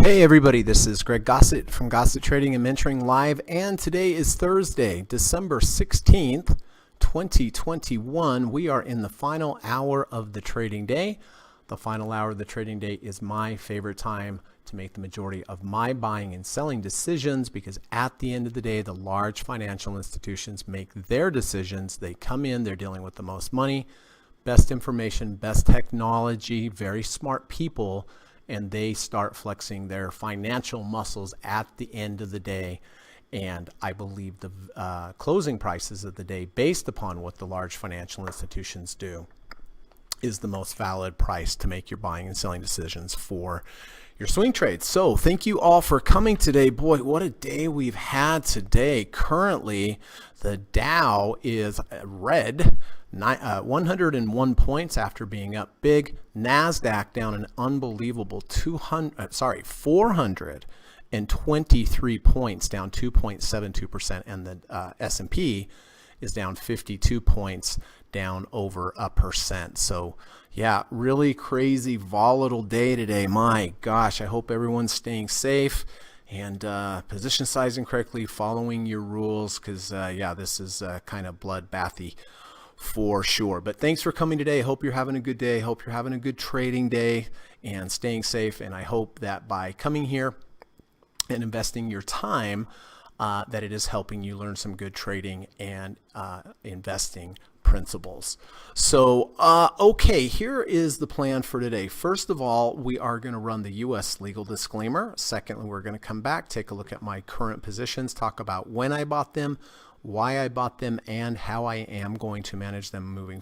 Hey everybody, this is Greg Gossett from Gossett Trading and Mentoring Live, and today is Thursday, December 16th, 2021. We are in the final hour of the trading day. The final hour of the trading day is my favorite time to make the majority of my buying and selling decisions, because at the end of the day, the large financial institutions make their decisions. They come in, they're dealing with the most money, best information, best technology, very smart people, and they start flexing their financial muscles at the end of the day. And I believe the closing prices of the day, based upon what the large financial institutions do, is the most valid price to make your buying and selling decisions for your swing trades. So thank you all for coming today. Boy, what a day we've had today. Currently, the Dow is red, 101 points after being up big. NASDAQ down an unbelievable 423 points, down 2.72%, and the S&P is down 52 points, down over 1%. So yeah, really crazy, volatile day today. My gosh, I hope everyone's staying safe and position sizing correctly, following your rules, because yeah, this is kind of bloodbathy for sure. But thanks for coming today. I hope you're having a good day. Hope you're having a good trading day and staying safe. And I hope that by coming here and investing your time, that it is helping you learn some good trading and investing principles. So, okay, here is the plan for today. First of all, we are going to run the U.S. legal disclaimer. Secondly, we're going to come back, take a look at my current positions, talk about when I bought them, why I bought them, and how I am going to manage them moving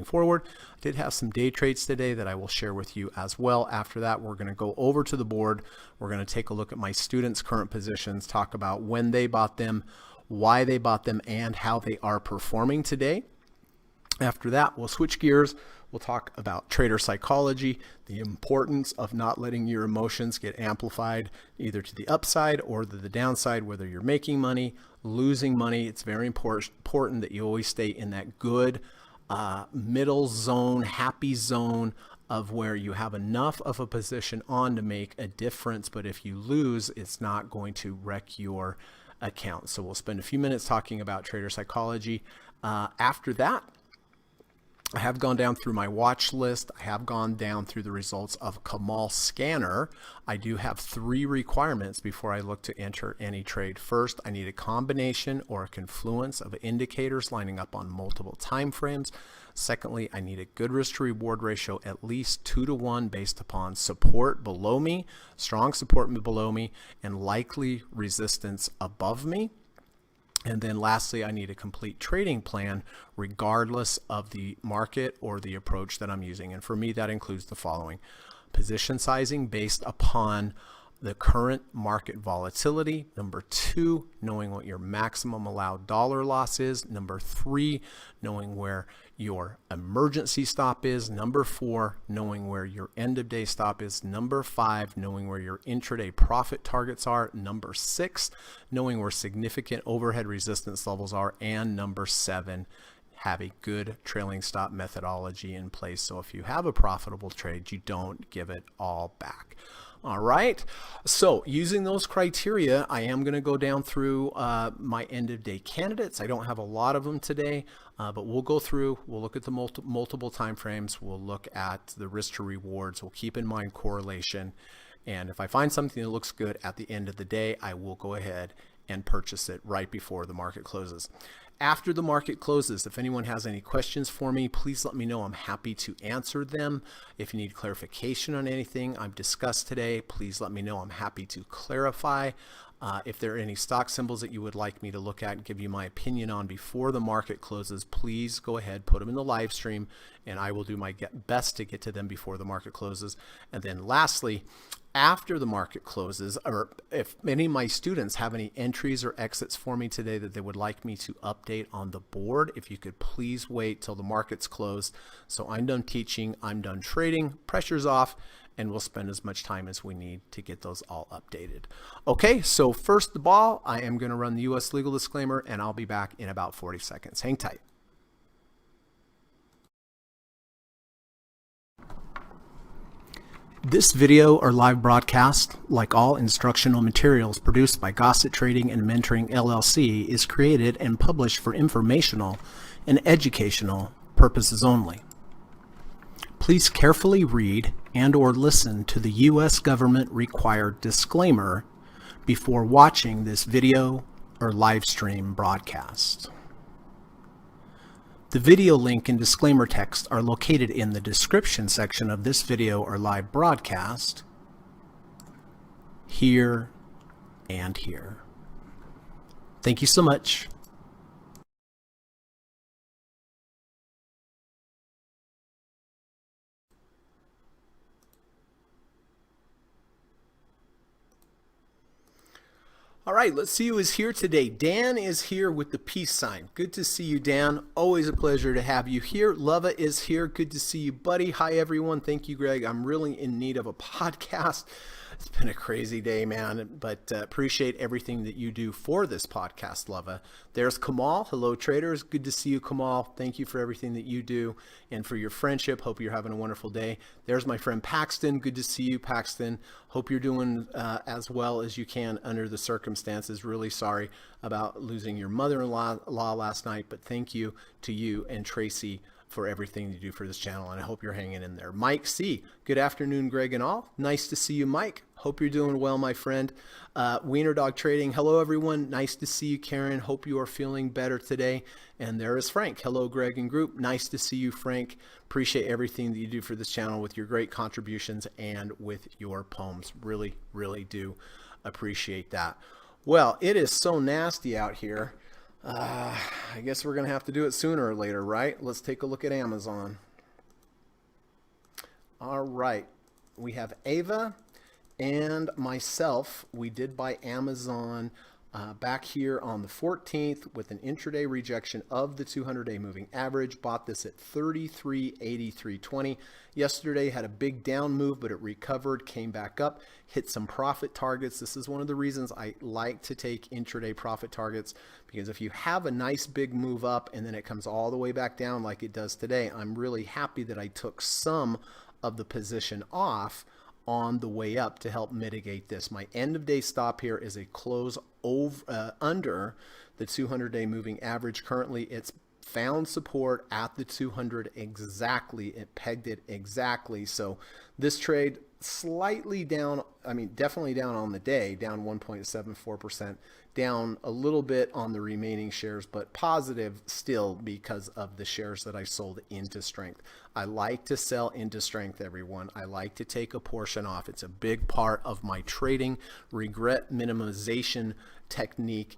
forward. I did have some day trades today that I will share with you as well. After that, we're going to go over to the board. We're going to take a look at my students' current positions, talk about when they bought them, why they bought them, and how they are performing today. After that, we'll switch gears. We'll talk about trader psychology, the importance of not letting your emotions get amplified either to the upside or to the downside, whether you're making money, losing money. It's very important that you always stay in that good middle zone, happy zone of where you have enough of a position on to make a difference. But if you lose, it's not going to wreck your account. So we'll spend a few minutes talking about trader psychology. After that, I have gone down through my watch list. I have gone down through the results of Kamal Scanner. I do have 3 requirements before I look to enter any trade. First, I need a combination or a confluence of indicators lining up on multiple time frames. Secondly, I need a good risk to reward ratio, at least 2-to-1, based upon support below me, strong support below me, and likely resistance above me. And then lastly, I need a complete trading plan regardless of the market or the approach that I'm using. And for me, that includes the following: position sizing based upon the current market volatility. Number 2, knowing what your maximum allowed dollar loss is. Number 3, knowing where your emergency stop is. Number 4, knowing where your end of day stop is. Number 5, knowing where your intraday profit targets are. Number 6, knowing where significant overhead resistance levels are. And number 7, have a good trailing stop methodology in place, so if you have a profitable trade, you don't give it all back. All right, so using those criteria, I am going to go down through my end of day candidates. I don't have a lot of them today, but we'll go through, we'll look at the multiple time frames, we'll look at the risk to rewards, we'll keep in mind correlation, and if I find something that looks good at the end of the day, I will go ahead and purchase it right before the market closes. After the market closes, if anyone has any questions for me, please let me know. I'm happy to answer them. If you need clarification on anything I've discussed today, please let me know. I'm happy to clarify. If there are any stock symbols that you would like me to look at and give you my opinion on before the market closes, please go ahead, put them in the live stream, and I will do my best to get to them before the market closes. And then lastly, after the market closes, or if any of my students have any entries or exits for me today that they would like me to update on the board, if you could please wait till the market's closed. So I'm done teaching, I'm done trading, pressure's off, and we'll spend as much time as we need to get those all updated. Okay, so first of all, I am going to run the U.S. legal disclaimer, and I'll be back in about 40 seconds. Hang tight. This video or live broadcast, like all instructional materials produced by Gossett Trading and Mentoring LLC, is created and published for informational and educational purposes only. Please carefully read and/or listen to the U.S. government required disclaimer before watching this video or live stream broadcast. The video link and disclaimer text are located in the description section of this video or live broadcast, here and here. Thank you so much. All right, let's see who is here today. Dan is here with the peace sign. Good to see you, Dan. Always a pleasure to have you here. Lava is here. Good to see you, buddy. Hi, everyone. Thank you, Greg. I'm really in need of a podcast. It's been a crazy day, man, but appreciate everything that you do for this podcast, Lava. There's Kamal. Hello, traders. Good to see you, Kamal. Thank you for everything that you do and for your friendship. Hope you're having a wonderful day. There's my friend Paxton. Good to see you, Paxton. Hope you're doing as well as you can under the circumstances. Really sorry about losing your mother-in-law last night, but thank you to you and Tracy for everything you do for this channel, and I hope you're hanging in there. Mike C, good afternoon, Greg and all. Nice to see you, Mike. Hope you're doing well, my friend. Wiener Dog Trading, hello, everyone. Nice to see you, Karen. Hope you are feeling better today. And there is Frank. Hello, Greg and group. Nice to see you, Frank. Appreciate everything that you do for this channel with your great contributions and with your poems. Really, really do appreciate that. Well, it is so nasty out here. I guess we're going to have to do it sooner or later, right? Let's take a look at Amazon. All right. We have Ava and myself. We did buy Amazon back here on the 14th with an intraday rejection of the 200-day moving average. Bought this at 33.8320. Yesterday had a big down move, but it recovered, came back up, hit some profit targets. This is one of the reasons I like to take intraday profit targets, because if you have a nice big move up and then it comes all the way back down like it does today, I'm really happy that I took some of the position off on the way up to help mitigate this. My end of day stop here is a close over under the 200-day moving average. Currently it's found support at the 200 exactly. It pegged it exactly. So this trade slightly down, I mean definitely down on the day, down 1.74%, down a little bit on the remaining shares, but positive still because of the shares that I sold into strength. I like to sell into strength, everyone. I like to take a portion off. It's a big part of my trading regret minimization technique.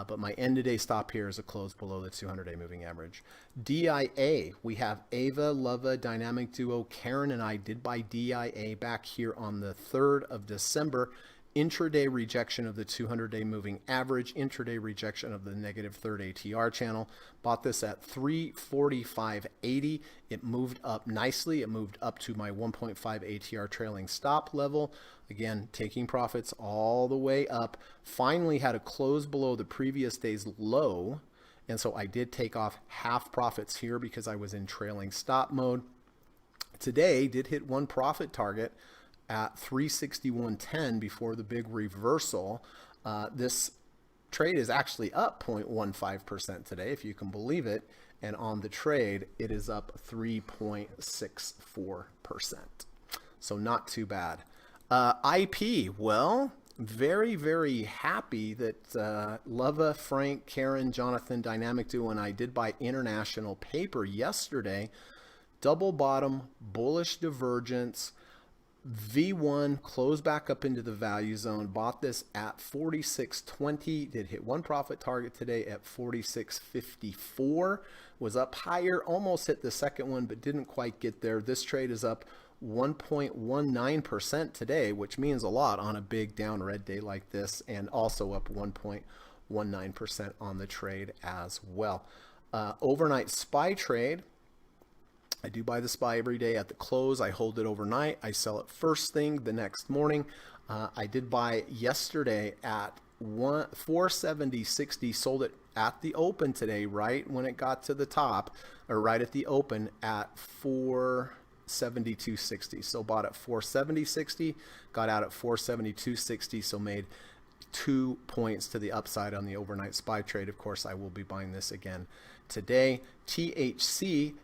But my end of day stop here is a close below the 200-day moving average. DIA, we have Ava, Lava, Dynamic Duo, Karen, and I did buy DIA back here on the 3rd of December. Intraday rejection of the 200-day moving average, intraday rejection of the negative third ATR channel. Bought this at 345.80. It moved up nicely. It moved up to my 1.5 ATR trailing stop level. Again, taking profits all the way up. Finally had a close below the previous day's low. And so I did take off half profits here because I was in trailing stop mode. Today did hit one profit target at 361.10 before the big reversal. This trade is actually up 0.15% today, if you can believe it. And on the trade, it is up 3.64%. So not too bad. IP, well, very, very happy that Lava, Frank, Karen, Jonathan, Dynamic Duo, and I did buy international paper yesterday. Double bottom, bullish divergence. V1 closed back up into the value zone. Bought this at 46.20. Did hit one profit target today at 46.54. Was up higher, almost hit the second one, but didn't quite get there. This trade is up 1.19% today, which means a lot on a big down red day like this, and also up 1.19% on the trade as well. Overnight SPY trade. I do buy the SPY every day at the close. I hold it overnight. I sell it first thing the next morning. I did buy yesterday at 470.60, sold it at the open today, right when it got to the top, or right at the open at 4 472.60. So bought at 470.60, got out at 472.60, so made 2 points to the upside on the overnight SPY trade. Of course, I will be buying this again today. THC,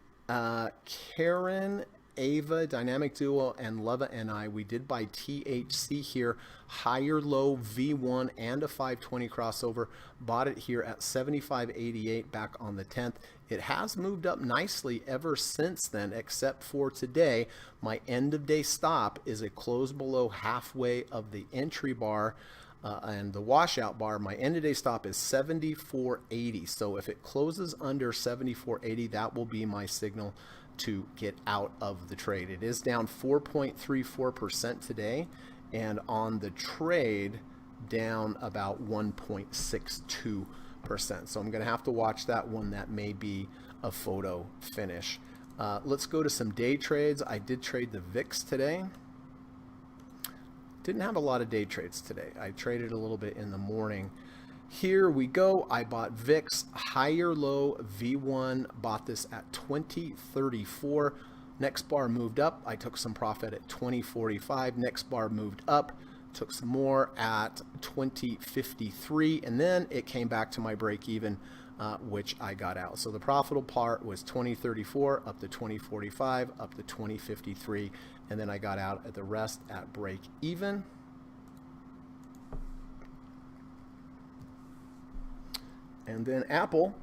Karen, Ava, Dynamic Duo, and Leva and I, we did buy THC here, higher low V1 and a 520 crossover. Bought it here at 75.88 back on the 10th. It has moved up nicely ever since then, except for today. My end of day stop is a close below halfway of the entry bar and the washout bar. My end of day stop is 74.80. So if it closes under 74.80, that will be my signal to get out of the trade. It is down 4.34% today, and on the trade down about 1.62%. So I'm going to have to watch that one. That may be a photo finish. Let's go to some day trades. I did trade the VIX today. Didn't have a lot of day trades today. I traded a little bit in the morning. Here we go. I bought VIX higher low V1, bought this at 20.34. Next bar moved up. I took some profit at 20.45. Next bar moved up, took some more at 20.53, and then it came back to my break even, which I got out. So the profitable part was 20.34 up to 20.45 up to 20.53, and then I got out at the rest at break even. And then Apple,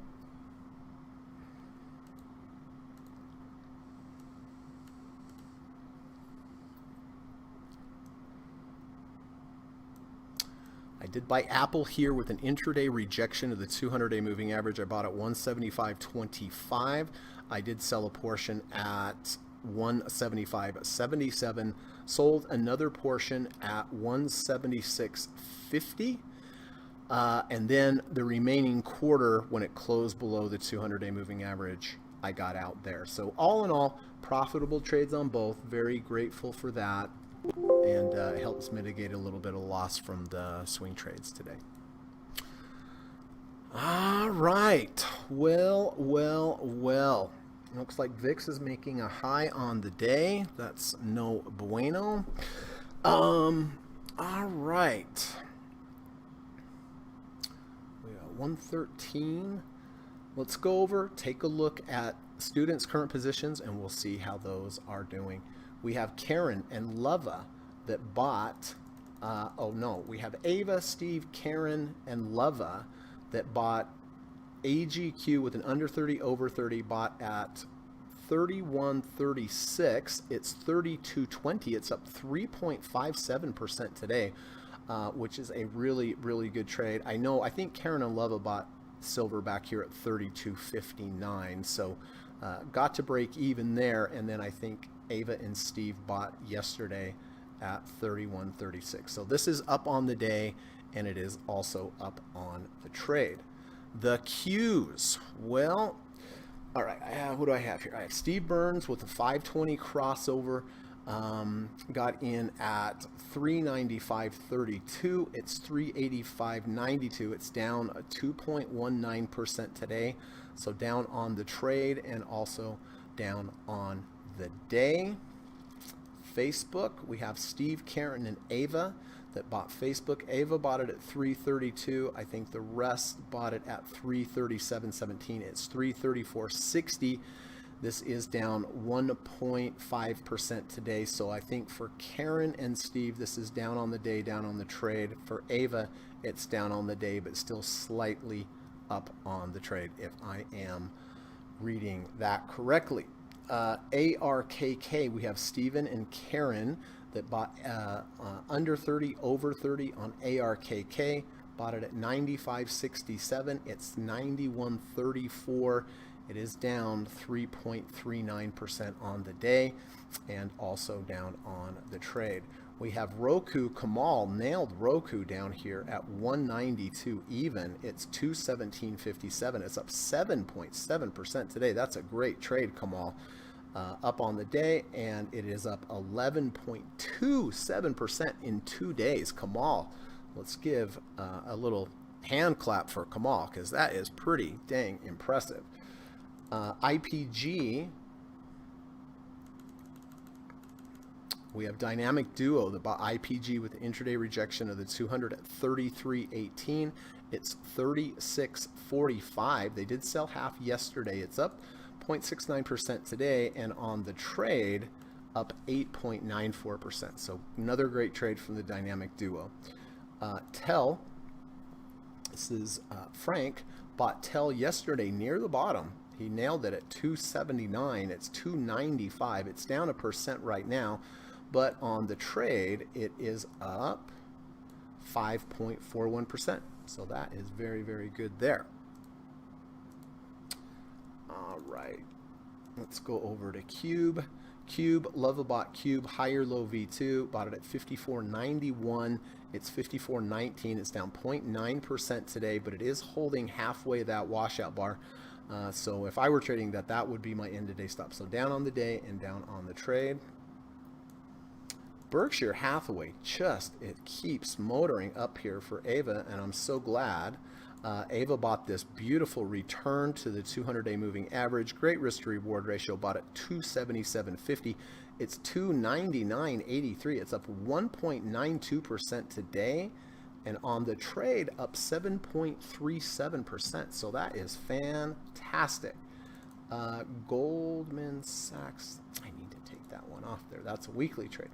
I did buy Apple here with an intraday rejection of the 200-day moving average. I bought at 175.25. I did sell a portion at 175.77. Sold another portion at 176.50. And then the remaining quarter, when it closed below the 200-day moving average, I got out there. So all in all, profitable trades on both. Very grateful for that. And it helps mitigate a little bit of loss from the swing trades today. All right. Well. Looks like VIX is making a high on the day. That's no bueno. All right. 113. Let's go over, take a look at students' current positions, and we'll see how those are doing. We have Karen and Leva that bought, we have Ava, Steve, Karen, and Leva that bought AGQ with an under 30, over 30, bought at 31.36. It's 32.20. It's up 3.57% today. Which is a really, really good trade. I think Karen and Leva bought silver back here at 32.59, so got to break even there, and then I think Ava and Steve bought yesterday at 31.36. So this is up on the day, and it is also up on the trade. The Qs, well, all right, what do I have here? I have Steve Burns with a 520 crossover. Got in at 395.32. It's 385.92. It's down 2.19% today. So down on the trade and also down on the day. Facebook, we have Steve, Karen, and Ava that bought Facebook. Ava bought it at 332. I think the rest bought it at 337.17. It's 334.60. This is down 1.5% today. So I think for Karen and Steve, this is down on the day, down on the trade. For Ava, it's down on the day, but still slightly up on the trade, if I am reading that correctly. ARKK, we have Steven and Karen that bought under 30, over 30 on ARKK. Bought it at 95.67. It's 91.34. It is down 3.39% on the day and also down on the trade. We have Roku. Kamal nailed Roku down here at 192 even. It's 217.57. It's up 7.7% today. That's a great trade, Kamal. Up on the day, and it is up 11.27% in 2 days. Kamal, let's give a little hand clap for Kamal, because that is pretty dang impressive. IPG, We have Dynamic Duo, the IPG with the intraday rejection of the 200 at 33.18. It's 36.45. They did sell half yesterday. It's up 0.69% today, and on the trade, up 8.94%. So another great trade from the Dynamic Duo. TEL, this is Frank, bought TEL yesterday near the bottom. He nailed it at 279. It's 295. It's down 1% right now, but on the trade, it is up 5.41%. So that is very, very good there. All right, let's go over to Cube. Cube, Lovabot Cube, higher low V2, bought it at 54.91. It's 54.19. It's down 0.9% today, but it is holding halfway that washout bar. So if I were trading that, that would be my end of day stop. So down on the day and down on the trade. Berkshire Hathaway, it keeps motoring up here for Ava, and I'm so glad. Ava bought this beautiful return to the 200-day moving average. Great risk to reward ratio, bought at 277.50. It's 299.83. It's up 1.92% today, and on the trade up 7.37%. So that is fantastic. Goldman Sachs, I need to take that one off there. That's a weekly trade.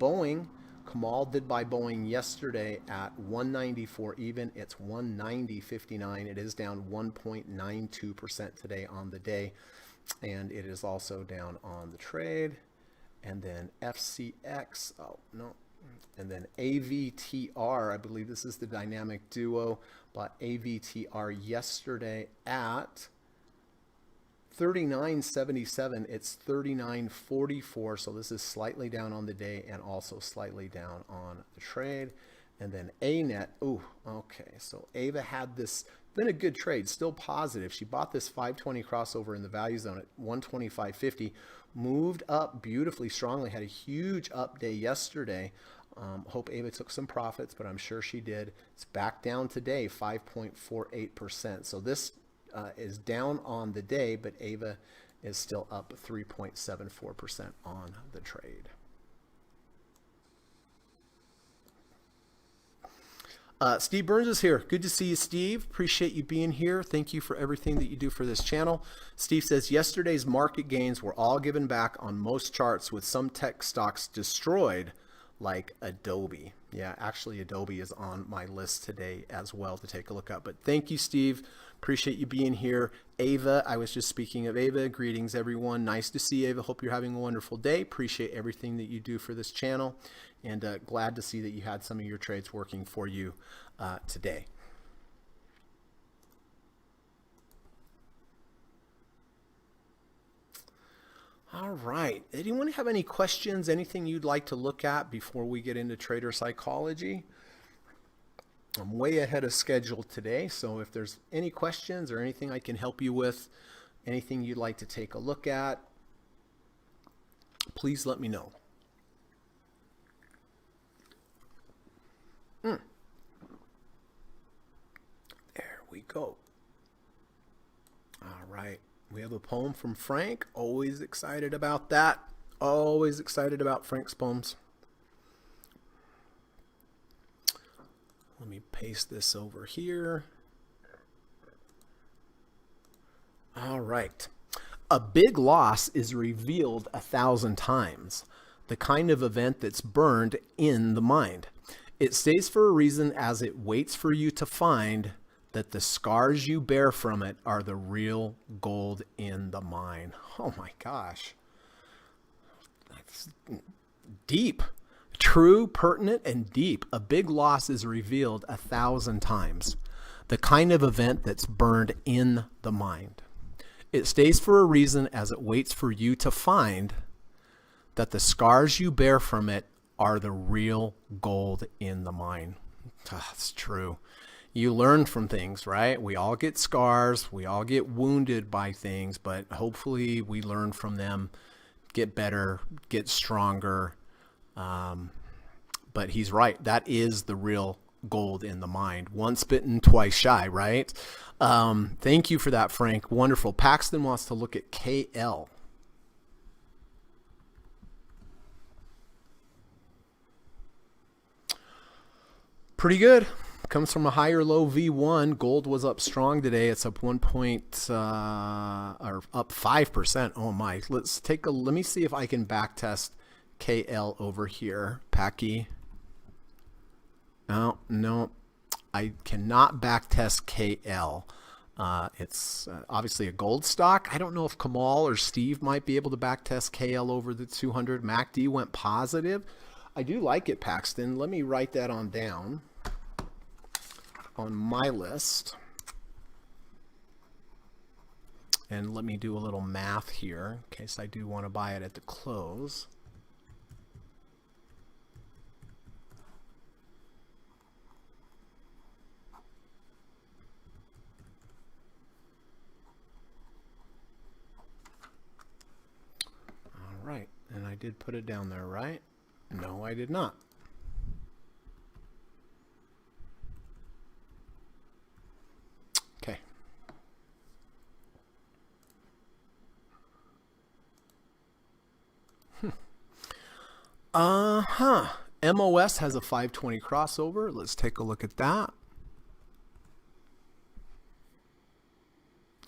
Boeing, Kamal did buy Boeing yesterday at 194 even. It's 190.59. It is down 1.92% today on the day, and it is also down on the trade. And then FCX, oh no, and then AVTR, I believe this is the Dynamic Duo, bought AVTR yesterday at 39.77. It's 39.44. So this is slightly down on the day and also slightly down on the trade. And then ANET. Oh, okay. So Ava had this, been a good trade, still positive. She bought this 520 crossover in the value zone at 125.50, moved up beautifully strongly, had a huge up day yesterday. Hope Ava took some profits, but I'm sure she did. It's back down today, 5.48%. So this is down on the day, but Ava is still up 3.74% on the trade. Steve Burns is here. Good to see you, Steve. Appreciate you being here. Thank you for everything that you do for this channel. Steve says, yesterday's market gains were all given back on most charts, with some tech stocks destroyed, like Adobe. Yeah, actually Adobe is on my list today as well to take a look at. But thank you, Steve. Appreciate you being here. Ava, I was just speaking of Ava. Greetings, everyone. Nice to see you, Ava. Hope you're having a wonderful day. Appreciate everything that you do for this channel, and glad to see that you had some of your trades working for you today. All right. Anyone have any questions, anything you'd like to look at before we get into trader psychology? I'm way ahead of schedule today, so if there's any questions or anything I can help you with, anything you'd like to take a look at, please let me know. There we go. All right. We have a poem from Frank. Always excited about that. Always excited about Frank's poems. Let me paste this over here. All right. A big loss is revealed 1,000 times. The kind of event that's burned in the mind. It stays for a reason as it waits for you to find that the scars you bear from it are the real gold in the mine. Oh my gosh. That's deep. True, pertinent, and deep. A big loss is revealed 1,000 times. The kind of event that's burned in the mind. It stays for a reason as it waits for you to find that the scars you bear from it are the real gold in the mine. That's true. You learn from things, right? We all get scars. We all get wounded by things, but hopefully we learn from them, get better, get stronger. But he's right. That is the real gold in the mind. Once bitten, twice shy, right? Thank you for that, Frank. Wonderful. Paxton wants to look at KL. Pretty good. Comes from a higher low V1. Gold was up strong today. It's up or up 5%. Oh my. Let me see if I can back test KL over here. Packy. No. I cannot back test KL. It's obviously a gold stock. I don't know if Kamal or Steve might be able to back test KL over the 200. MACD went positive. I do like it, Paxton. Let me write that on down on my list. And let me do a little math here in case I do want to buy it at the close. All right, and I did put it down there, right? No, I did not. Okay. MOS has a 520 crossover. Let's take a look at that.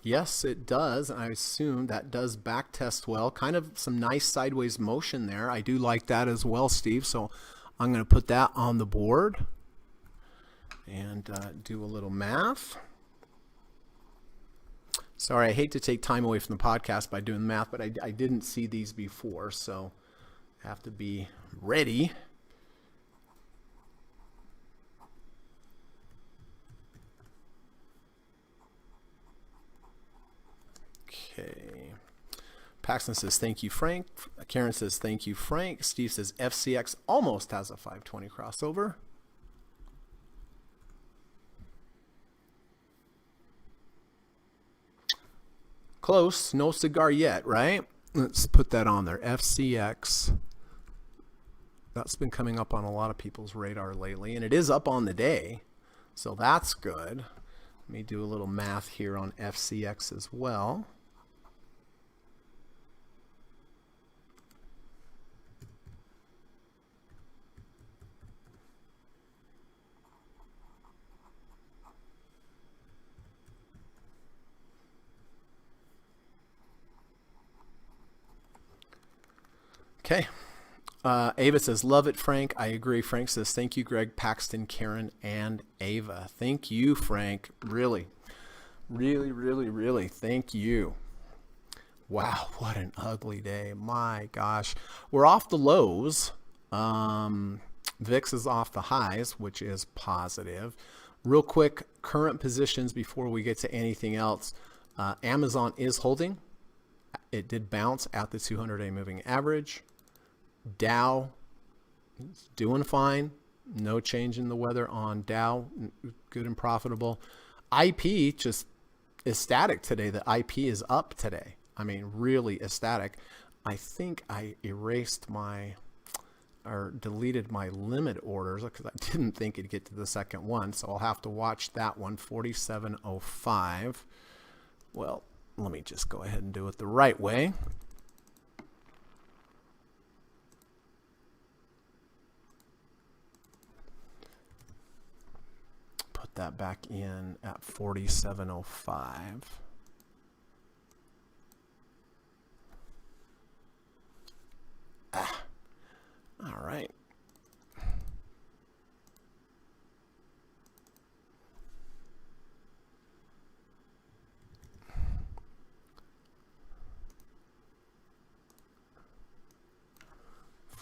Yes, it does. I assume that does back test well. Kind of some nice sideways motion there. I do like that as well, Steve. So I'm going to put that on the board and do a little math. Sorry, I hate to take time away from the podcast by doing math, but I didn't see these before, so I have to be ready. Okay. Paxton says, thank you, Frank. Karen says, thank you, Frank. Steve says, FCX almost has a 520 crossover. Close. No cigar yet, right? Let's put that on there. FCX. That's been coming up on a lot of people's radar lately, and it is up on the day, so that's good. Let me do a little math here on FCX as well. Okay. Ava says, love it, Frank. I agree. Frank says, thank you, Greg, Paxton, Karen, and Ava. Thank you, Frank. Really, thank you. Wow, what an ugly day. My gosh. We're off the lows. VIX is off the highs, which is positive. Real quick, current positions before we get to anything else. Amazon is holding. It did bounce at the 200-day moving average. Dow is doing fine. No change in the weather on Dow. Good and profitable. IP just ecstatic today. The IP is up today. I mean, really ecstatic. I think I erased or deleted my limit orders because I didn't think it'd get to the second one. So I'll have to watch that one, 47.05. Well, let me just go ahead and do it the right way. Put that back in at 47.05. All right.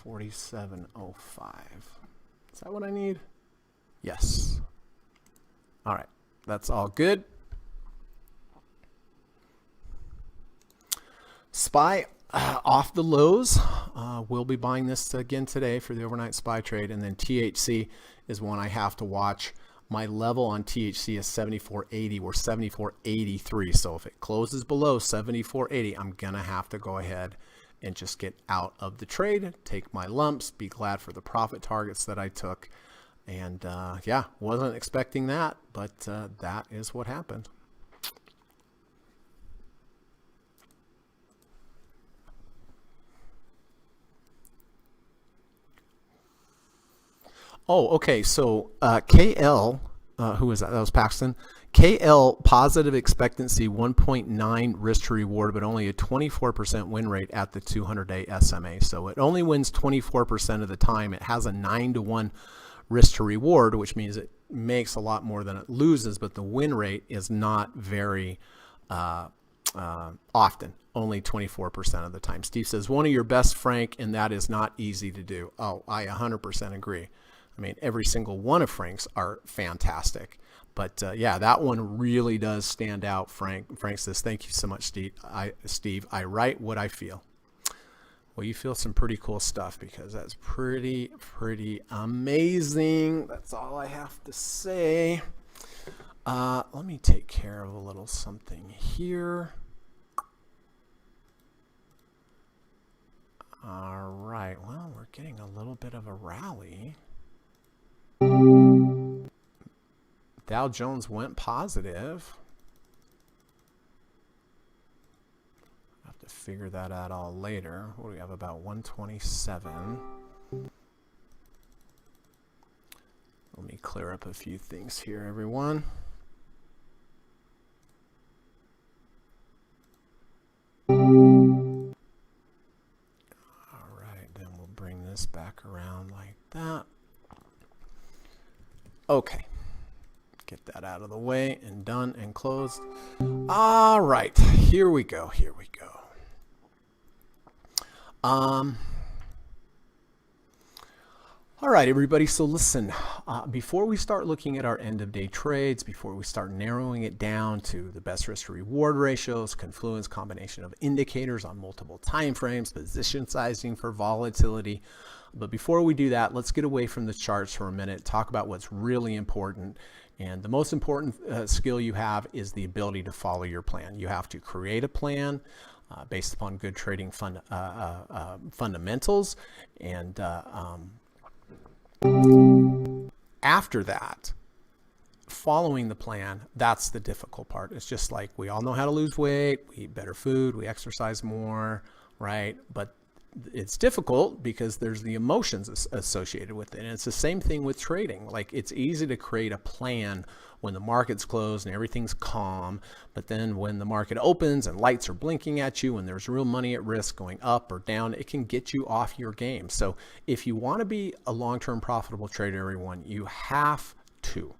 $47.05. Is that what I need? Yes. All right. That's all good. SPY off the lows. We'll be buying this again today for the overnight SPY trade. And then THC is one I have to watch. My level on THC is 74.80. We're 74.83. So if it closes below 74.80, I'm going to have to go ahead and just get out of the trade, take my lumps, be glad for the profit targets that I took. And yeah, wasn't expecting that, but that is what happened. Oh, okay. So KL, who was that? That was Paxton. KL positive expectancy 1.9 risk to reward, but only a 24% win rate at the 200-day SMA. So it only wins 24% of the time. It has a 9-to-1 risk to reward, which means it makes a lot more than it loses, but the win rate is not very often, only 24% of the time. Steve says, one of your best, Frank, and that is not easy to do. Oh, I 100% agree. I mean, every single one of Frank's are fantastic. But yeah, that one really does stand out, Frank. Frank says, thank you so much, Steve. I write what I feel. Well, you feel some pretty cool stuff because that's pretty amazing. That's all I have to say. Let me take care of a little something here. All right. Well, we're getting a little bit of a rally. Dow Jones went positive. I'll have to figure that out all later. What do we have? About 127. Let me clear up a few things here, everyone. All right, then we'll bring this back around like that. Okay. Get that out of the way and done and closed. All right, here we go. All right, everybody. So listen, before we start looking at our end of day trades, before we start narrowing it down to the best risk to reward ratios, confluence, combination of indicators on multiple time frames, position sizing for volatility. But before we do that, let's get away from the charts for a minute, talk about what's really important. And the most important skill you have is the ability to follow your plan. You have to create a plan based upon good trading fundamentals. And after that, following the plan, that's the difficult part. It's just like we all know how to lose weight, we eat better food, we exercise more, right? But it's difficult because there's the emotions associated with it. And it's the same thing with trading. Like, it's easy to create a plan when the market's closed and everything's calm, but then when the market opens and lights are blinking at you and there's real money at risk going up or down, it can get you off your game. So if you want to be a long-term profitable trader, everyone, you have to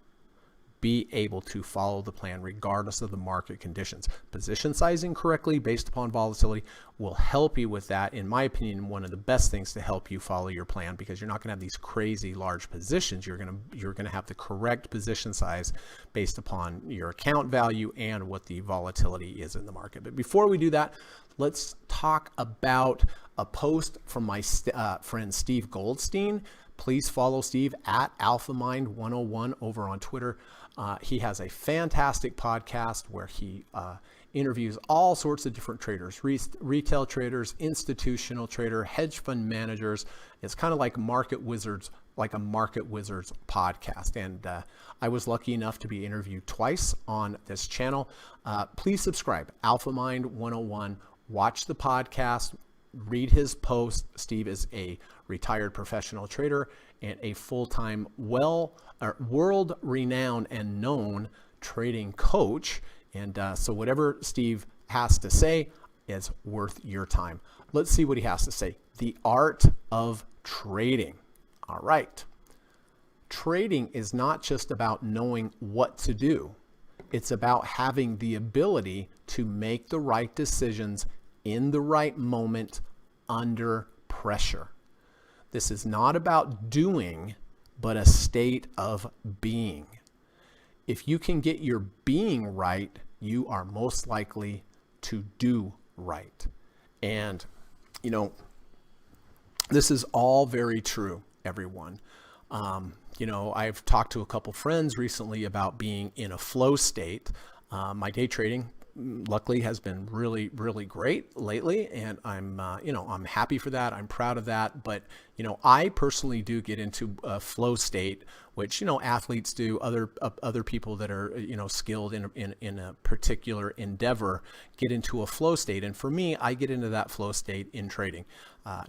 be able to follow the plan regardless of the market conditions. Position sizing correctly based upon volatility will help you with that. In my opinion, one of the best things to help you follow your plan, because you're not going to have these crazy large positions. You're going to have the correct position size based upon your account value and what the volatility is in the market. But before we do that, let's talk about a post from my friend Steve Goldstein. Please follow Steve at AlphaMind101 over on Twitter. He has a fantastic podcast where he interviews all sorts of different traders, retail traders, institutional trader, hedge fund managers. It's kind of like Market Wizards, like a Market Wizards podcast. And I was lucky enough to be interviewed twice on this channel. Please subscribe, AlphaMind101. Watch the podcast, read his post. Steve is a retired professional trader and a full-time, world-renowned and known trading coach. And so whatever Steve has to say is worth your time. Let's see what he has to say. The art of trading. All right. Trading is not just about knowing what to do. It's about having the ability to make the right decisions in the right moment under pressure. This is not about doing, but a state of being. If you can get your being right, you are most likely to do right. And, you know, this is all very true, everyone. You know, I've talked to a couple friends recently about being in a flow state. My day trading, luckily, has been really, really great lately, and I'm, you know, I'm happy for that. I'm proud of that. But, you know, I personally do get into a flow state, which, you know, athletes do, other people that are, you know, skilled in a particular endeavor get into a flow state. And for me, I get into that flow state in trading.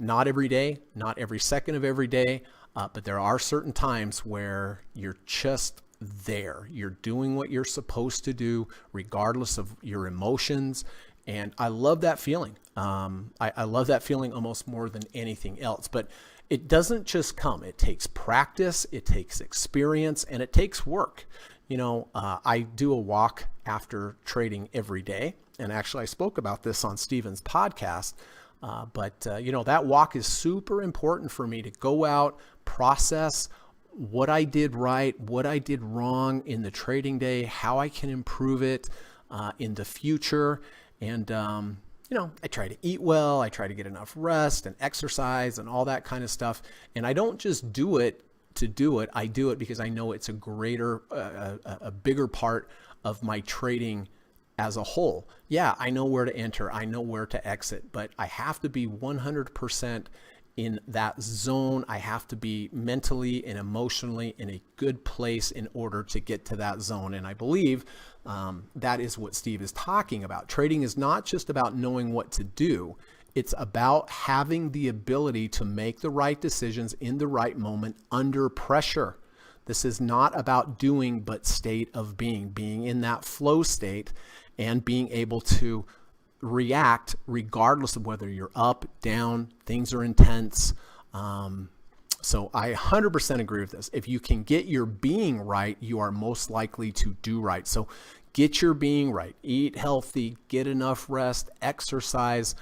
Not every day, not every second of every day. But there are certain times where you're just there. You're doing what you're supposed to do, regardless of your emotions. And I love that feeling. I love that feeling almost more than anything else. But it doesn't just come. It takes practice, it takes experience, and it takes work. I do a walk after trading every day. And actually, I spoke about this on Steven's podcast. But that walk is super important for me to go out, process what I did right, what I did wrong in the trading day, how I can improve it in the future. And, I try to eat well, I try to get enough rest and exercise and all that kind of stuff. And I don't just do it to do it. I do it because I know it's a bigger part of my trading as a whole. Yeah, I know where to enter, I know where to exit, but I have to be 100% in that zone. I have to be mentally and emotionally in a good place in order to get to that zone. And I believe that is what Steve is talking about. Trading is not just about knowing what to do. It's about having the ability to make the right decisions in the right moment under pressure. This is not about doing, but state of being in that flow state and being able to react regardless of whether you're up, down, things are intense. So I 100% agree with this. If you can get your being right, you are most likely to do right. So get your being right, eat healthy, get enough rest, exercise,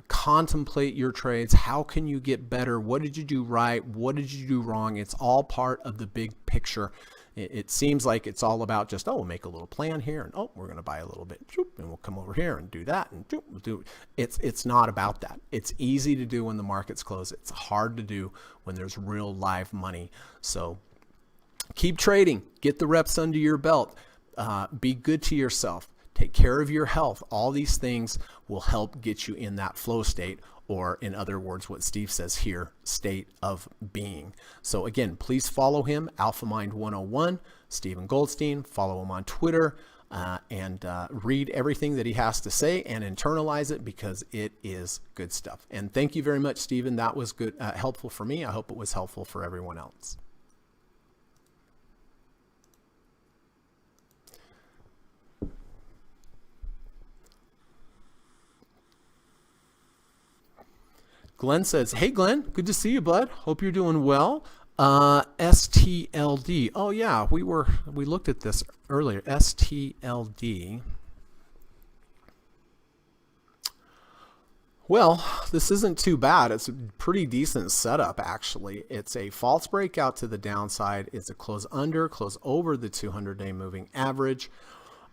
contemplate your trades. How can you get better? What did you do right? What did you do wrong? It's all part of the big picture. It seems like it's all about just, we'll make a little plan here, and we're going to buy a little bit, and we'll come over here and do that, and we'll do it. It's not about that. It's easy to do when the markets close. It's hard to do when there's real live money. So keep trading, get the reps under your belt, be good to yourself, take care of your health. All these things will help get you in that flow state, or in other words, what Steve says here, state of being. So again, please follow him, AlphaMind 101, Stephen Goldstein. Follow him on Twitter and read everything that he has to say and internalize it, because it is good stuff. And thank you very much, Stephen. That was good, helpful for me. I hope it was helpful for everyone else. Glenn says, hey, Glenn, good to see you, bud. Hope you're doing well. STLD. Oh, yeah, we looked at this earlier. STLD. Well, this isn't too bad. It's a pretty decent setup, actually. It's a false breakout to the downside. It's a close under, close over the 200-day moving average.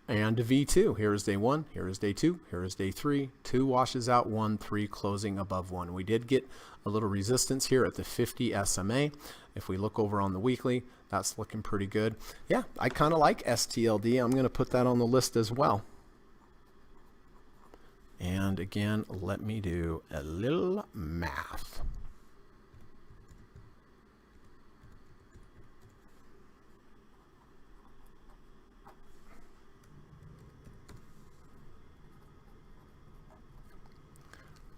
And V2, here is day 1, here is day 2, here is day 3, 2 washes out 1, 3 closing above 1. We did get a little resistance here at the 50 SMA. If we look over on the weekly, that's looking pretty good. Yeah, I kind of like STLD. I'm going to put that on the list as well. And again, let me do a little math.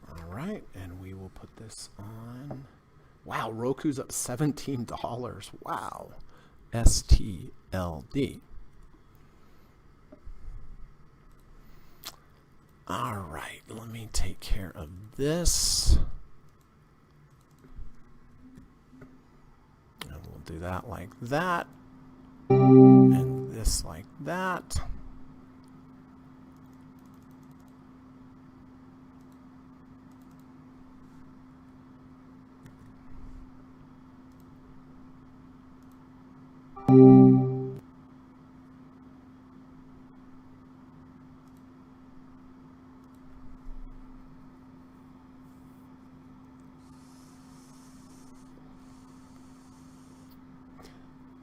All right, and we will put this on. Wow, Roku's up $17. Wow. STLD. All right, let me take care of this. And we'll do that like that. And this like that.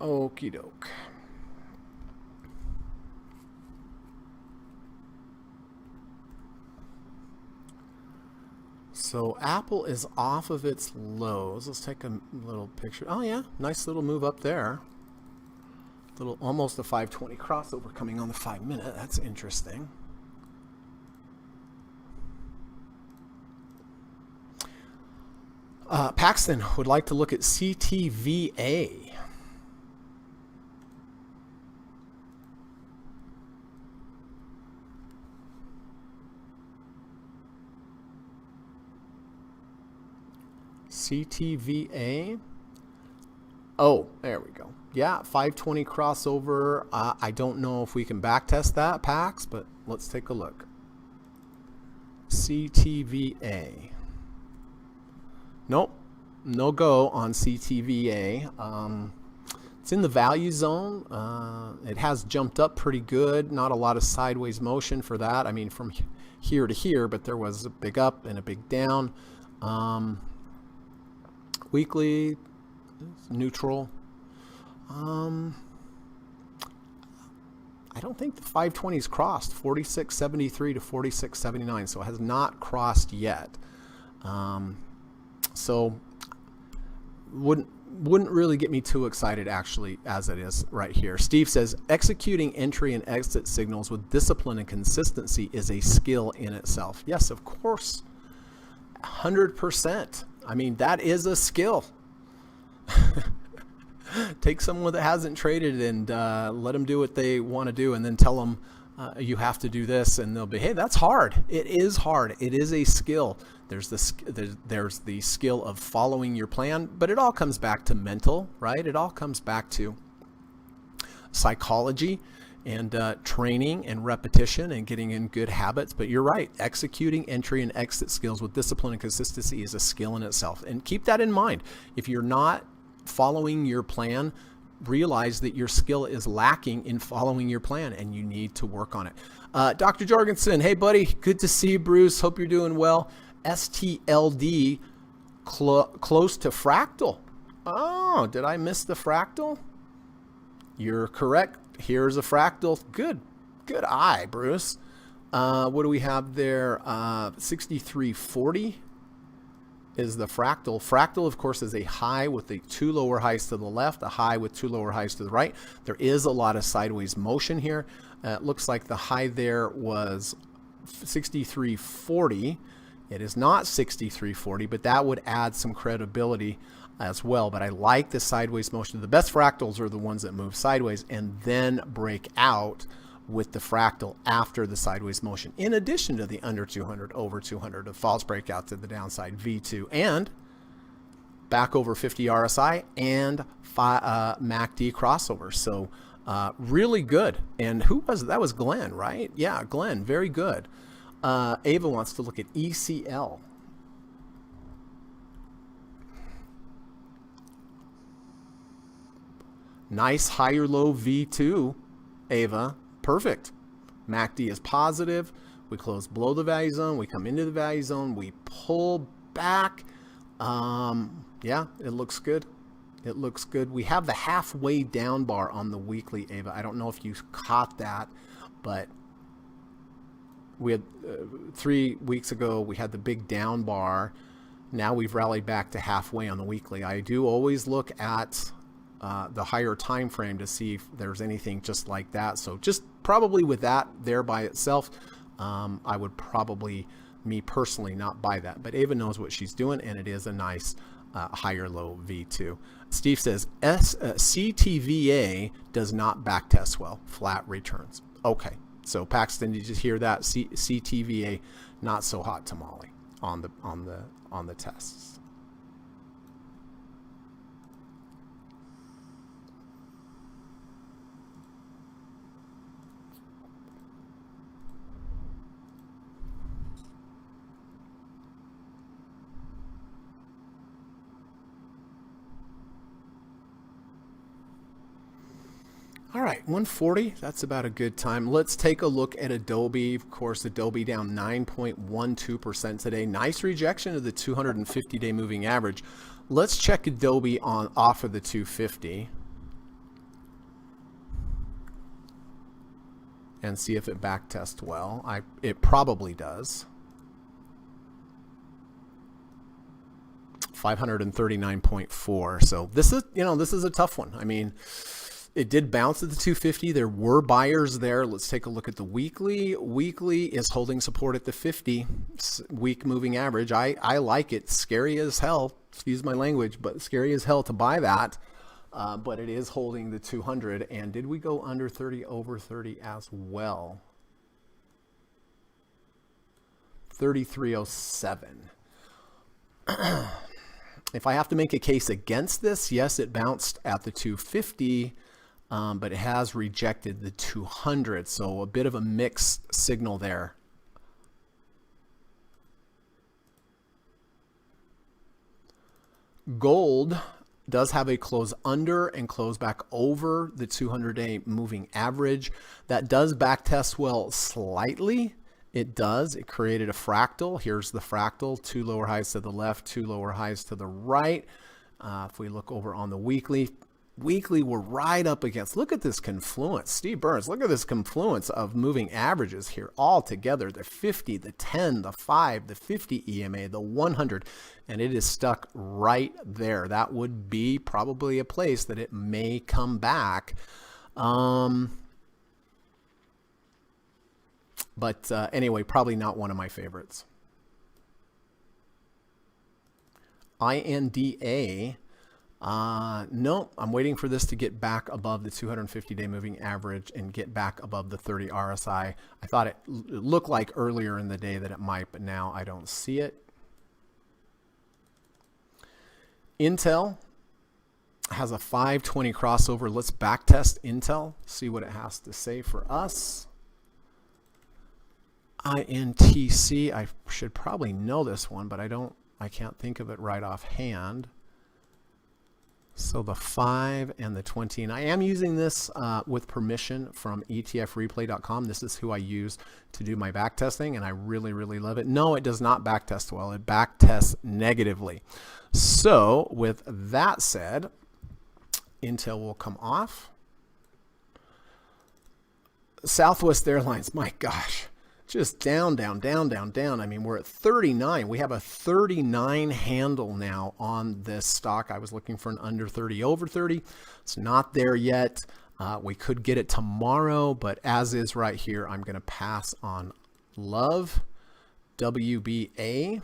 Okie doke. So Apple is off of its lows. Let's take a little picture. Oh yeah, nice little move up there. Little, almost a 520 crossover coming on the 5-minute. That's interesting. Paxton would like to look at CTVA. CTVA. Oh, there we go. Yeah, 520 crossover. I don't know if we can backtest that, Pax, but let's take a look. CTVA. Nope, no go on CTVA. It's in the value zone. It has jumped up pretty good. Not a lot of sideways motion for that. I mean, from here to here, but there was a big up and a big down. Weekly, neutral. I don't think the 520's crossed 46.73 to 46.79, so it has not crossed yet. So wouldn't really get me too excited actually as it is right here. Steve says executing entry and exit signals with discipline and consistency is a skill in itself. Yes, of course, 100%. I mean, that is a skill. Take someone that hasn't traded and let them do what they want to do, and then tell them you have to do this, and they'll be, hey, that's hard. It is hard. It is a skill. There's the skill of following your plan, but it all comes back to mental, right? It all comes back to psychology and training and repetition and getting in good habits. But you're right, executing entry and exit skills with discipline and consistency is a skill in itself. And keep that in mind. If you're not following your plan, realize that your skill is lacking in following your plan and you need to work on it. Dr. Jorgensen, hey buddy, good to see you, Bruce. Hope you're doing well. STLD close to fractal. Oh, did I miss the fractal? You're correct. Here's a fractal. Good eye, Bruce. What do we have there? 6340 is the fractal. Fractal, of course, is a high with the two lower highs to the left, a high with two lower highs to the right. There is a lot of sideways motion here. It looks like the high there was 6340. It is not 6340, but that would add some credibility as well. But I like the sideways motion. The best fractals are the ones that move sideways and then break out with the fractal after the sideways motion, in addition to the under 200, over 200, a false breakout to the downside V2, and back over 50 RSI and MACD crossover. So really good. And who was that? Was Glenn, right? Yeah, Glenn, very good. Ava wants to look at ECL. Nice higher low V2, Ava. Perfect. MACD is positive. We close below the value zone. We come into the value zone. We pull back. Yeah, it looks good. It looks good. We have the halfway down bar on the weekly, Ava. I don't know if you caught that, but we had 3 weeks ago, we had the big down bar. Now we've rallied back to halfway on the weekly. I do always look at the higher time frame to see if there's anything just like that. So just probably with that there by itself, I would probably, me personally, not buy that. But Ava knows what she's doing, and it is a nice higher low V2. Steve says CTVA does not backtest well, flat returns. Okay, so Paxton, did you just hear that? CTVA not so hot tamale on the tests. All right, 140, that's about a good time. Let's take a look at Adobe. Of course, Adobe down 9.12% today. Nice rejection of the 250-day moving average. Let's check Adobe off of the 250 and see if it backtests well. It probably does. 539.4. So this is a tough one. I mean, It did bounce at the 250. There were buyers there. Let's take a look at the weekly. Weekly is holding support at the 50 week moving average. I like it. Scary as hell. Excuse my language, but scary as hell to buy that. But it is holding the 200. And did we go under 30, over 30 as well? 3307. If I have to make a case against this, yes, it bounced at the 250. But it has rejected the 200, so a bit of a mixed signal there. Gold does have a close under and close back over the 200-day moving average. That does backtest well slightly. It does. It created a fractal. Here's the fractal, 2 lower highs to the left, 2 lower highs to the right. If we look over on the weekly, we're right up against, look at this confluence. Steve Burns, look at this confluence of moving averages here all together. The 50, the 10, the 5, the 50 EMA, the 100, and it is stuck right there. That would be probably a place that it may come back. But anyway, probably not one of my favorites. INDA. No, I'm waiting for this to get back above the 250-day moving average and get back above the 30 RSI. I thought it looked like earlier in the day that it might, but now I don't see it. Intel has a 520 crossover. Let's backtest Intel, see what it has to say for us. INTC, I should probably know this one, but I can't think of it right offhand. So the 5 and the 20, and I am using this with permission from etfreplay.com. This is who I use to do my backtesting, and I really, really love it. No, it does not backtest well. It backtests negatively. So with that said, Intel will come off. Southwest Airlines, my gosh. Just down, down, down, down, down. I mean, we're at 39. We have a 39 handle now on this stock. I was looking for an under 30, over 30. It's not there yet. We could get it tomorrow, but as is right here, I'm going to pass on Love. WBA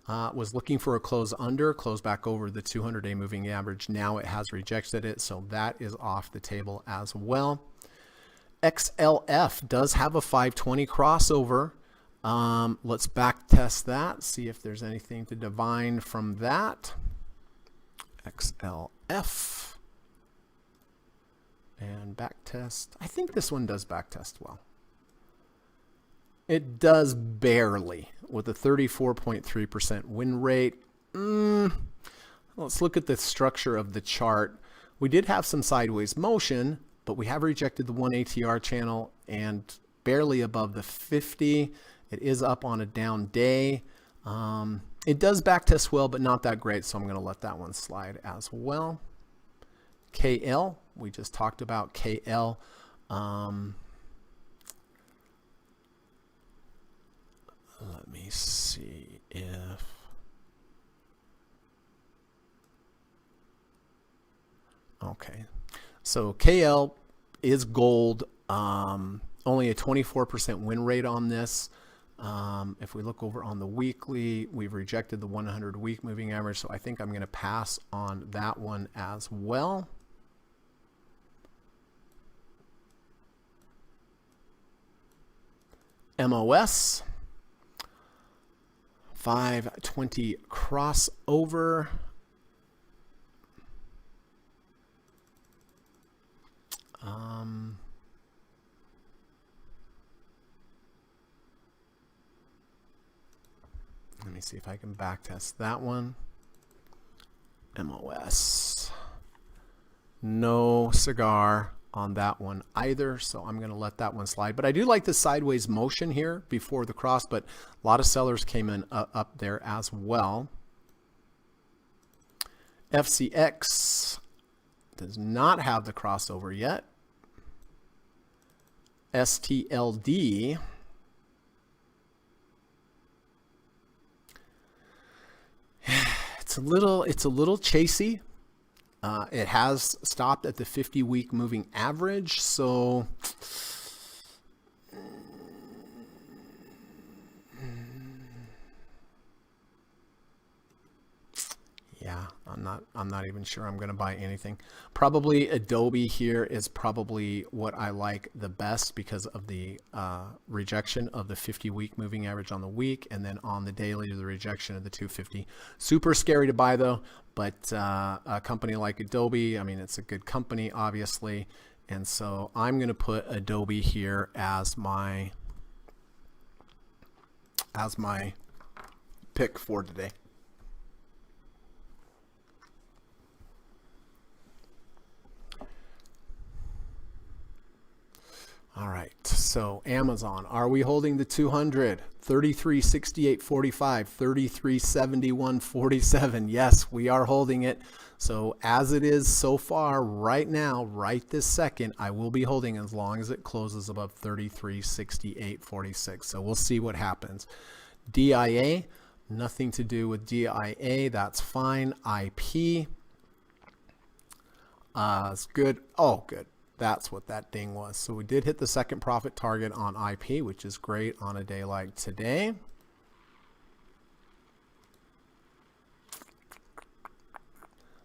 was looking for a close under, close back over the 200-day moving average. Now it has rejected it, so that is off the table as well. XLF does have a 520 crossover. Let's back test that, see if there's anything to divine from that. XLF. And back test. I think this one does back test well. It does barely with a 34.3% win rate. Let's look at the structure of the chart. We did have some sideways motion, but we have rejected the 1 ATR channel and barely above the 50. It is up on a down day. It does backtest well, but not that great, so I'm going to let that one slide as well. KL, we just talked about KL. Let me see if... Okay. So KL is gold, only a 24% win rate on this. If we look over on the weekly, we've rejected the 100 week moving average, so I think I'm going to pass on that one as well. MOS, 520 crossover. Let me see if I can backtest that one. MOS. No cigar on that one either, so I'm going to let that one slide. But I do like the sideways motion here before the cross, but a lot of sellers came in up there as well. FCX does not have the crossover yet. STLD. It's a little chasey. It has stopped at the 50-week moving average, so yeah, I'm not even sure I'm going to buy anything. Probably Adobe here is probably what I like the best because of the rejection of the 50-week moving average on the week, and then on the daily, the rejection of the 250. Super scary to buy though, but a company like Adobe, I mean, it's a good company, obviously, and so I'm going to put Adobe here as my pick for today. All right, so Amazon, are we holding the 200? 3368.45, 3371.47. Yes, we are holding it. So as it is so far right now, right this second, I will be holding as long as it closes above 3368.46. So we'll see what happens. DIA, nothing to do with DIA. That's fine. IP, it's good. Oh, good. That's what that ding was. So we did hit the second profit target on IP, which is great on a day like today.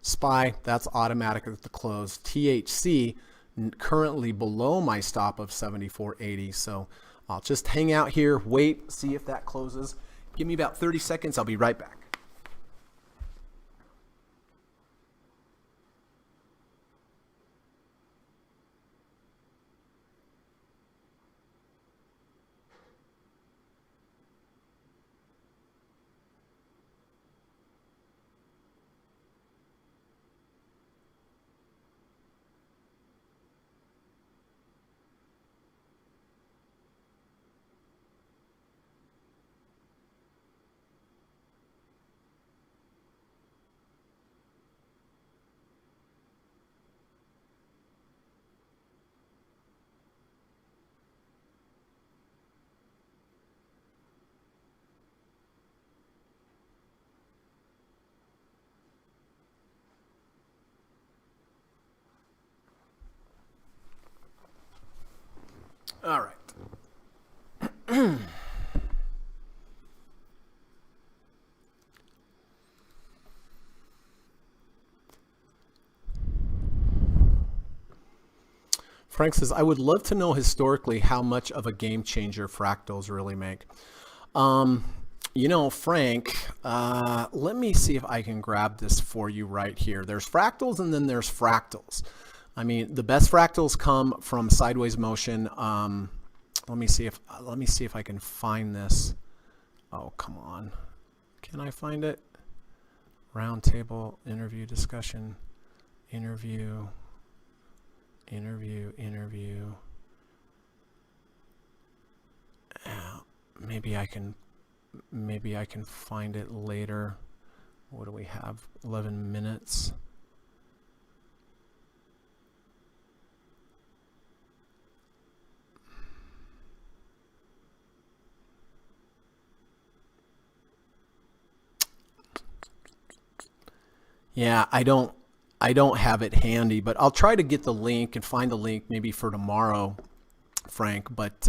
SPY, that's automatic at the close. THC, currently below my stop of 74.80. So I'll just hang out here, wait, see if that closes. Give me about 30 seconds. I'll be right back. All right. Frank says, I would love to know historically how much of a game changer fractals really make. You know, Frank, let me see if I can grab this for you right here. There's fractals and then there's fractals. I mean, the best fractals come from sideways motion. Let me see if I can find this. Oh, come on. Can I find it? Roundtable, interview, discussion, interview. Maybe I can find it later. What do we have? 11 minutes. Yeah, I don't have it handy, but I'll try to get the link and find the link maybe for tomorrow, Frank. But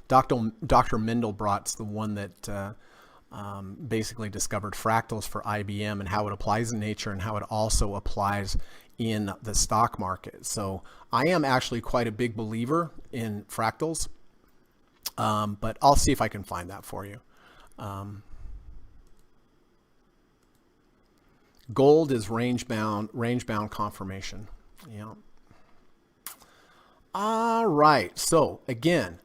Dr. Mendelbrot's the one that basically discovered fractals for IBM and how it applies in nature and how it also applies in the stock market. So I am actually quite a big believer in fractals, but I'll see if I can find that for you. Gold is range bound confirmation. Yeah. All right. So again,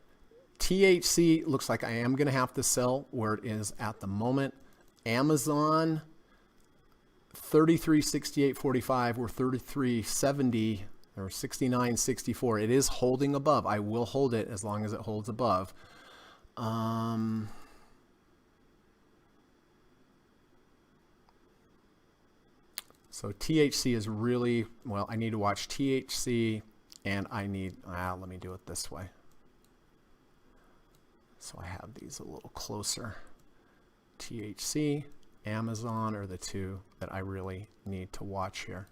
THC looks like I am going to have to sell where it is at the moment. Amazon 3368.45 or 3370 or 69.64. It is holding above. I will hold it as long as it holds above. So THC is really, well, I need to watch THC and I need, let me do it this way. So I have these a little closer. THC, Amazon are the two that I really need to watch here.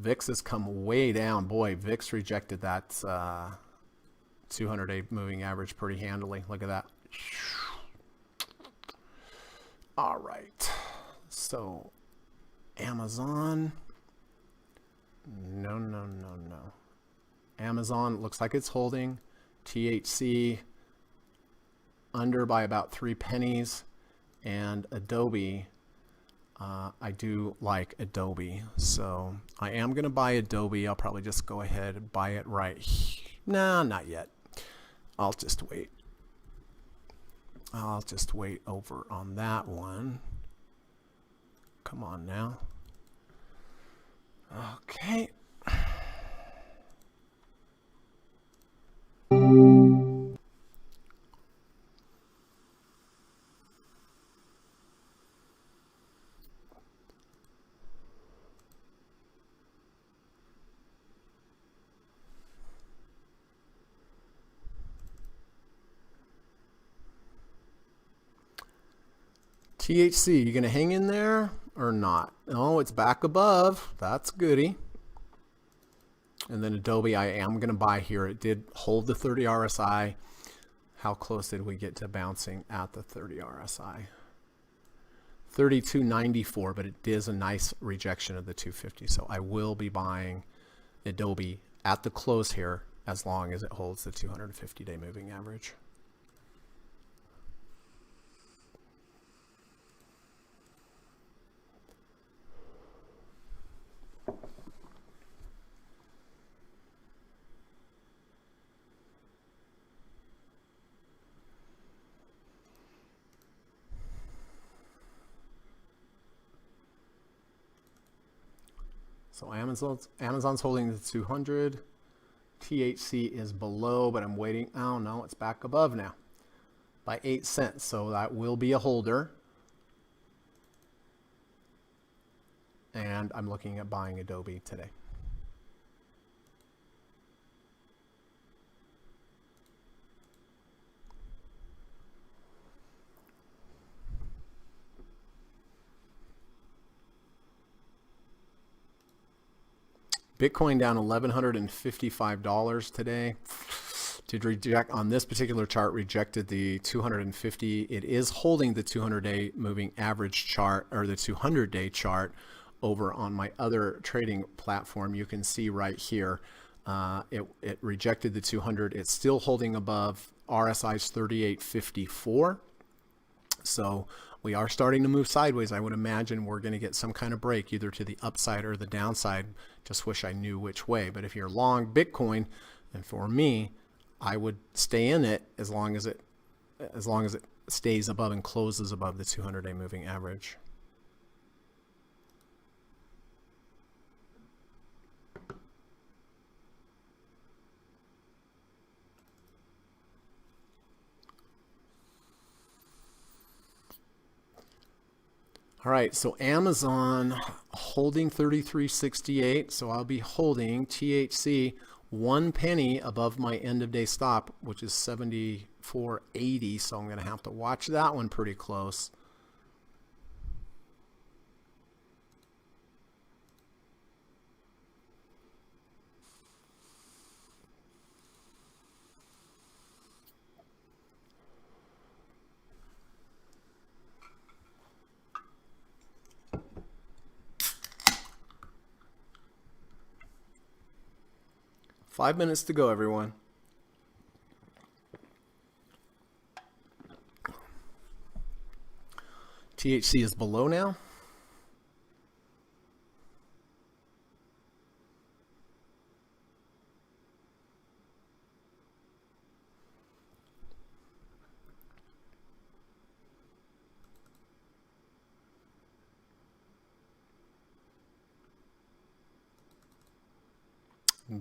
VIX has come way down. Boy, VIX rejected that 200-day moving average pretty handily. Look at that. All right. So Amazon. No. Amazon looks like it's holding. THC under by about 3 pennies. And Adobe, I do like Adobe. So I am going to buy Adobe. I'll probably just go ahead and buy it right here. No, not yet. I'll just wait. I'll just wait over on that one. Come on now. Okay. THC, you going to hang in there or not? Oh, it's back above. That's goody. And then Adobe, I am going to buy here. It did hold the 30 RSI. How close did we get to bouncing at the 30 RSI? 32.94, but it is a nice rejection of the 250. So I will be buying Adobe at the close here as long as it holds the 250-day moving average. So Amazon's holding the 200. THC is below, but I'm waiting. Oh no, it's back above now by 8 cents. So that will be a holder. And I'm looking at buying Adobe today. Bitcoin down $1,155 today. Did reject on this particular chart, rejected the 250. It is holding the 200-day moving average chart, or the 200-day chart over on my other trading platform. You can see right here, it rejected the 200. It's still holding above RSI's 38.54. So we are starting to move sideways. I would imagine we're going to get some kind of break either to the upside or the downside. Just wish I knew which way. But if you're long Bitcoin, and for me, I would stay in it as long as it stays above and closes above the 200-day moving average. All right, so Amazon holding 33.68, so I'll be holding THC 1 penny above my end of day stop, which is 74.80, so I'm going to have to watch that one pretty close. Five minutes to go, everyone. THC is below now.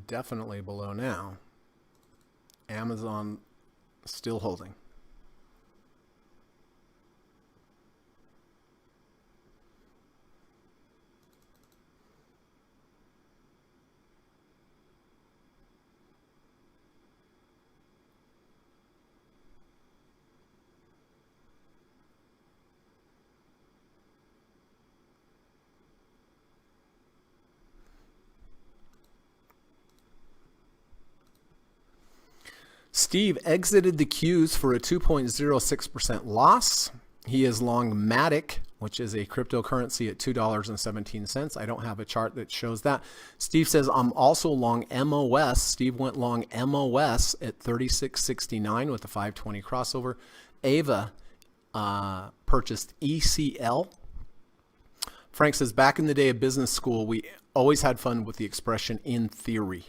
Definitely below now. Amazon still holding. Steve exited the Qs for a 2.06% loss. He is long Matic, which is a cryptocurrency at $2.17. I don't have a chart that shows that. Steve says, I'm also long MOS. Steve went long MOS at 36.69 with a 520 crossover. Ava purchased ECL. Frank says, back in the day of business school, we always had fun with the expression in theory.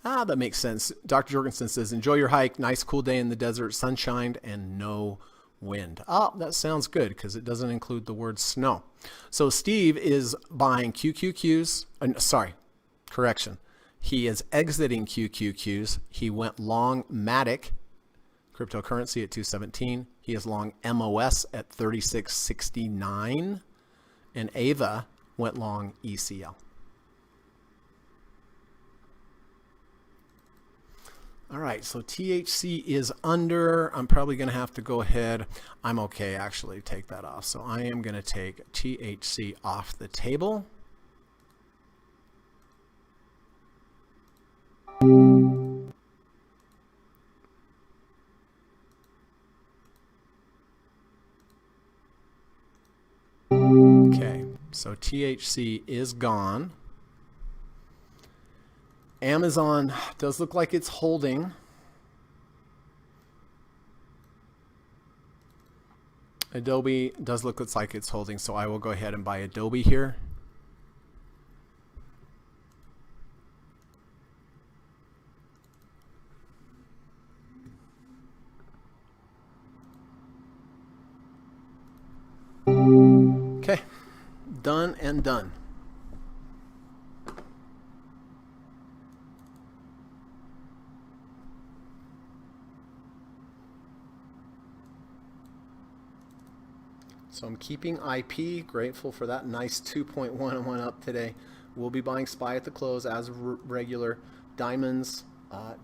That makes sense. Dr. Jorgensen says, enjoy your hike. Nice cool day in the desert, sunshine and no wind. That sounds good because it doesn't include the word snow. So Steve is buying QQQs. Correction. He is exiting QQQs. He went long Matic, cryptocurrency at 217. He is long MOS at 36.69. And Ava went long ECL. All right, so THC is under. I'm probably going to have to go ahead. I'm okay, actually, take that off. So I am going to take THC off the table. Okay, so THC is gone. Amazon does look like it's holding. Adobe does look like it's holding, so I will go ahead and buy Adobe here. Okay, done and done. So I'm keeping IP, grateful for that nice 2.11 up today. We'll be buying SPY at the close as regular. Diamonds,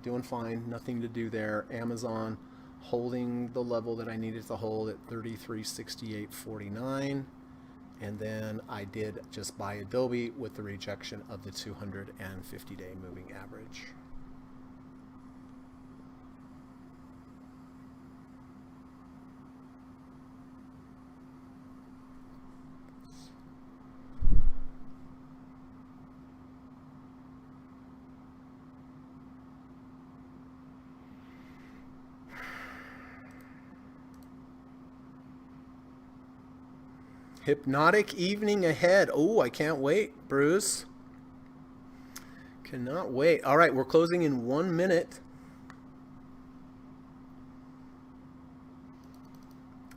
doing fine, nothing to do there. Amazon holding the level that I needed to hold at 33.6849. And then I did just buy Adobe with the rejection of the 250-day moving average. Hypnotic evening ahead. Oh, I can't wait, Bruce. Cannot wait. All right, we're closing in 1 minute.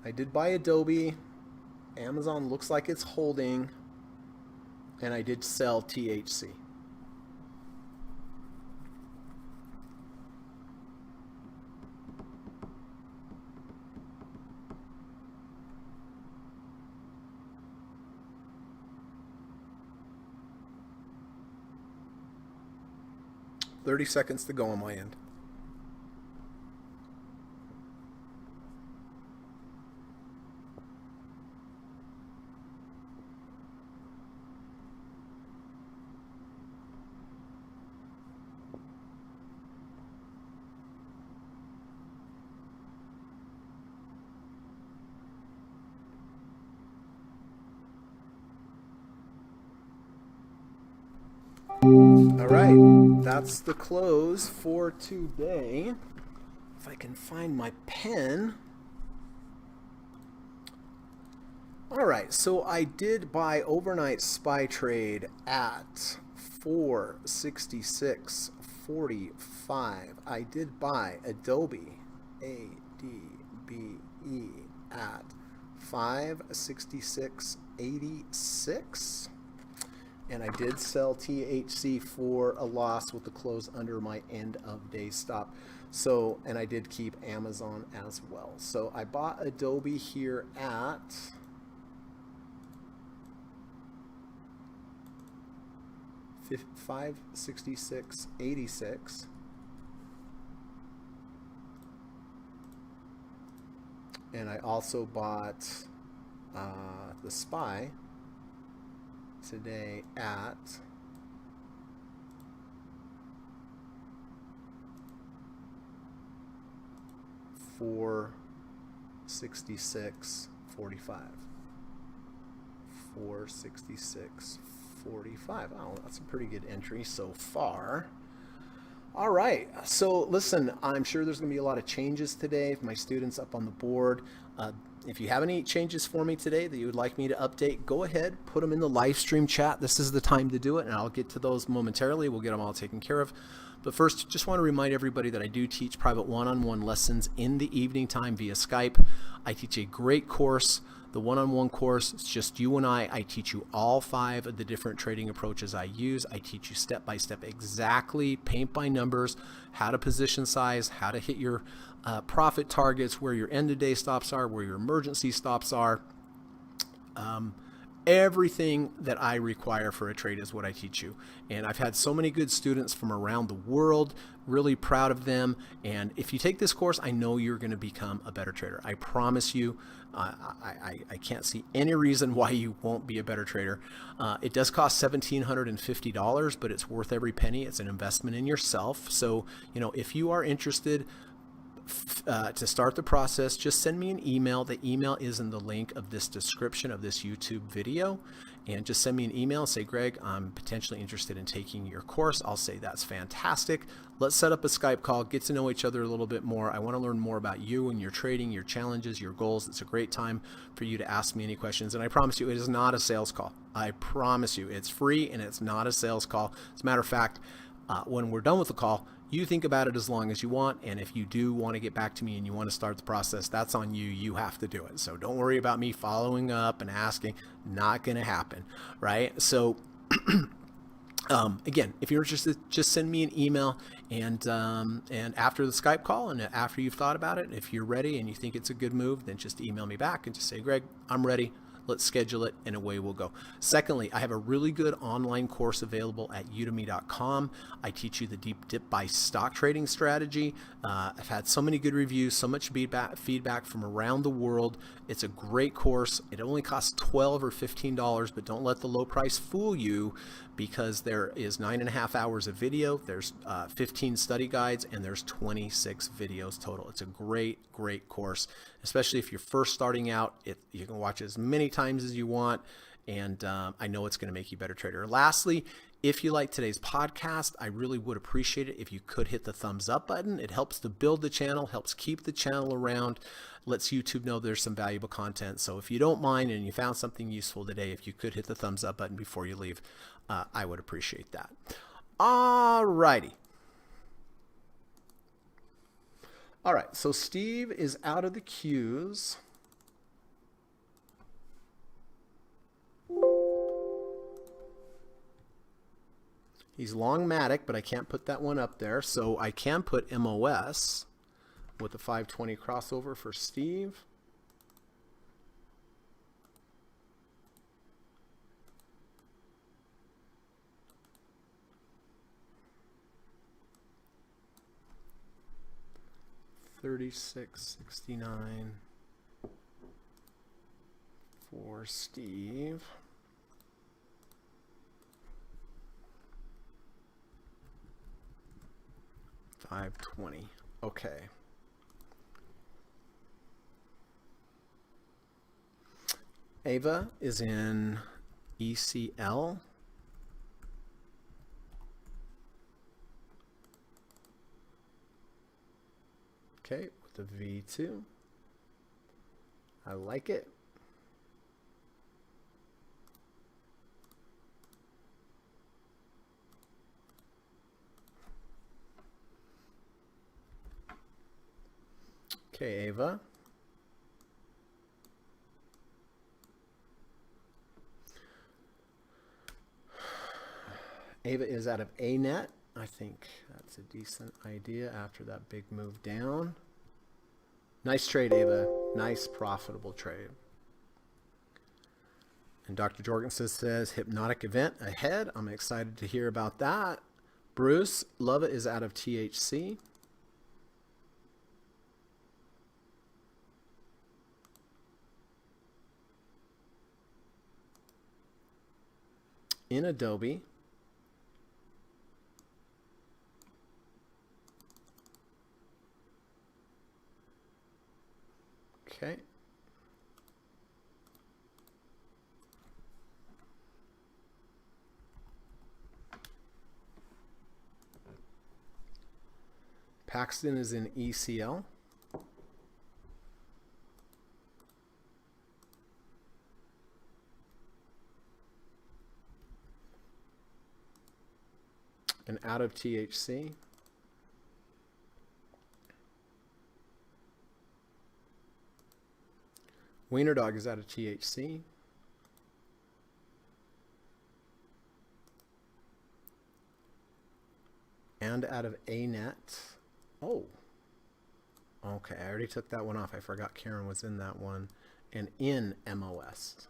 I did buy Adobe. Amazon looks like it's holding. And I did sell THC. Thirty seconds to go on my end. All right, that's the close for today. If I can find my pen. All right, so I did buy overnight SPY trade at 466.45. I did buy Adobe, ADBE, at 566.86. And I did sell THC for a loss with the close under my end of day stop. So, and I did keep Amazon as well. So I bought Adobe here at $566.86. And I also bought the SPY today at 466.45. 466.45. Oh, that's a pretty good entry so far. All right, so listen, I'm sure there's going to be a lot of changes today. My students up on the board. If you have any changes for me today that you would like me to update, go ahead, put them in the live stream chat. This is the time to do it, and I'll get to those momentarily. We'll get them all taken care of. But first, just want to remind everybody that I do teach private one-on-one lessons in the evening time via Skype. I teach a great course. The one-on-one course, it's just you and I. I teach you all 5 of the different trading approaches I use. I teach you step-by-step exactly, paint by numbers, how to position size, how to hit your profit targets, where your end-of-day stops are, where your emergency stops are. Everything that I require for a trade is what I teach you. And I've had so many good students from around the world, really proud of them. And if you take this course, I know you're going to become a better trader. I promise you. I can't see any reason why you won't be a better trader. It does cost $1,750, but it's worth every penny. It's an investment in yourself. So, you know, if you are interested to start the process, just send me an email. The email is in the link of this description of this YouTube video. And just send me an email and say, Greg, I'm potentially interested in taking your course. I'll say, that's fantastic. Let's set up a Skype call, get to know each other a little bit more. I want to learn more about you and your trading, your challenges, your goals. It's a great time for you to ask me any questions. And I promise you, it is not a sales call. I promise you, it's free and it's not a sales call. As a matter of fact, when we're done with the call, you think about it as long as you want, and if you do want to get back to me and you want to start the process, that's on you. You have to do it. So don't worry about me following up and asking. Not going to happen, right? So again, if you're interested, just send me an email, and after the Skype call and after you've thought about it, if you're ready and you think it's a good move, then just email me back and just say, Greg, I'm ready. Let's schedule it, and away we'll go. Secondly, I have a really good online course available at udemy.com. I teach you the deep dip buy stock trading strategy. I've had so many good reviews, so much feedback from around the world. It's a great course. It only costs $12 or $15, but don't let the low price fool you, because there is 9.5 hours of video, there's 15 study guides, and there's 26 videos total. It's a great course, especially if you're first starting out. You can watch as many times as you want, and I know it's going to make you a better trader. Lastly, if you like today's podcast, I really would appreciate it if you could hit the thumbs up button. It helps to build the channel, helps keep the channel around, lets YouTube know there's some valuable content. So if you don't mind and you found something useful today, if you could hit the thumbs up button before you leave, I would appreciate that. All righty. All right, so Steve is out of the queues. He's longmatic, but I can't put that one up there. So I can put MOS with the 520 crossover for Steve. $36.69 for Steve. $5.20. Okay. Ava is in ECL. Okay, with the V2. I like it. Okay, Ava. Ava is out of ANET. I think that's a decent idea after that big move down. Nice trade, Ava. Nice, profitable trade. And Dr. Jorgensen says, hypnotic event ahead. I'm excited to hear about that. Bruce, Lova is out of THC. In Adobe. Okay. Paxton is in ECL. And out of THC. Wiener Dog is out of THC. And out of ANET. Oh. Okay, I already took that one off. I forgot Karen was in that one. And in MOS.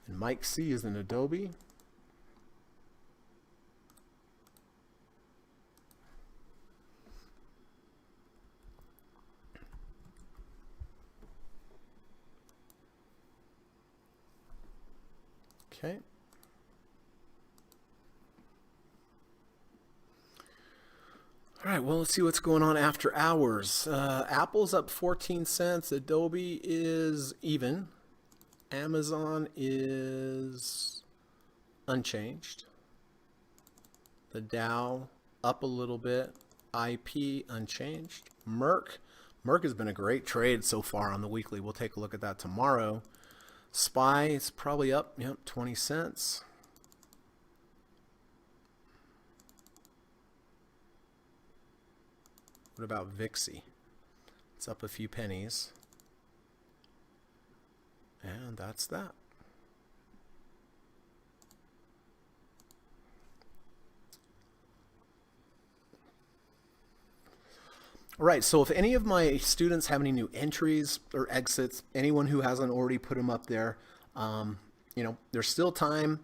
And Mike C is in Adobe. Okay. All right, well, let's see what's going on after hours. Apple's up 14 cents. Adobe is even. Amazon is unchanged. The Dow up a little bit. IP unchanged. Merck has been a great trade so far on the weekly. We'll take a look at that tomorrow. SPY is probably up, 20 cents. What about VIXI? It's up a few pennies. And that's that. All right, so if any of my students have any new entries or exits, anyone who hasn't already put them up there, there's still time.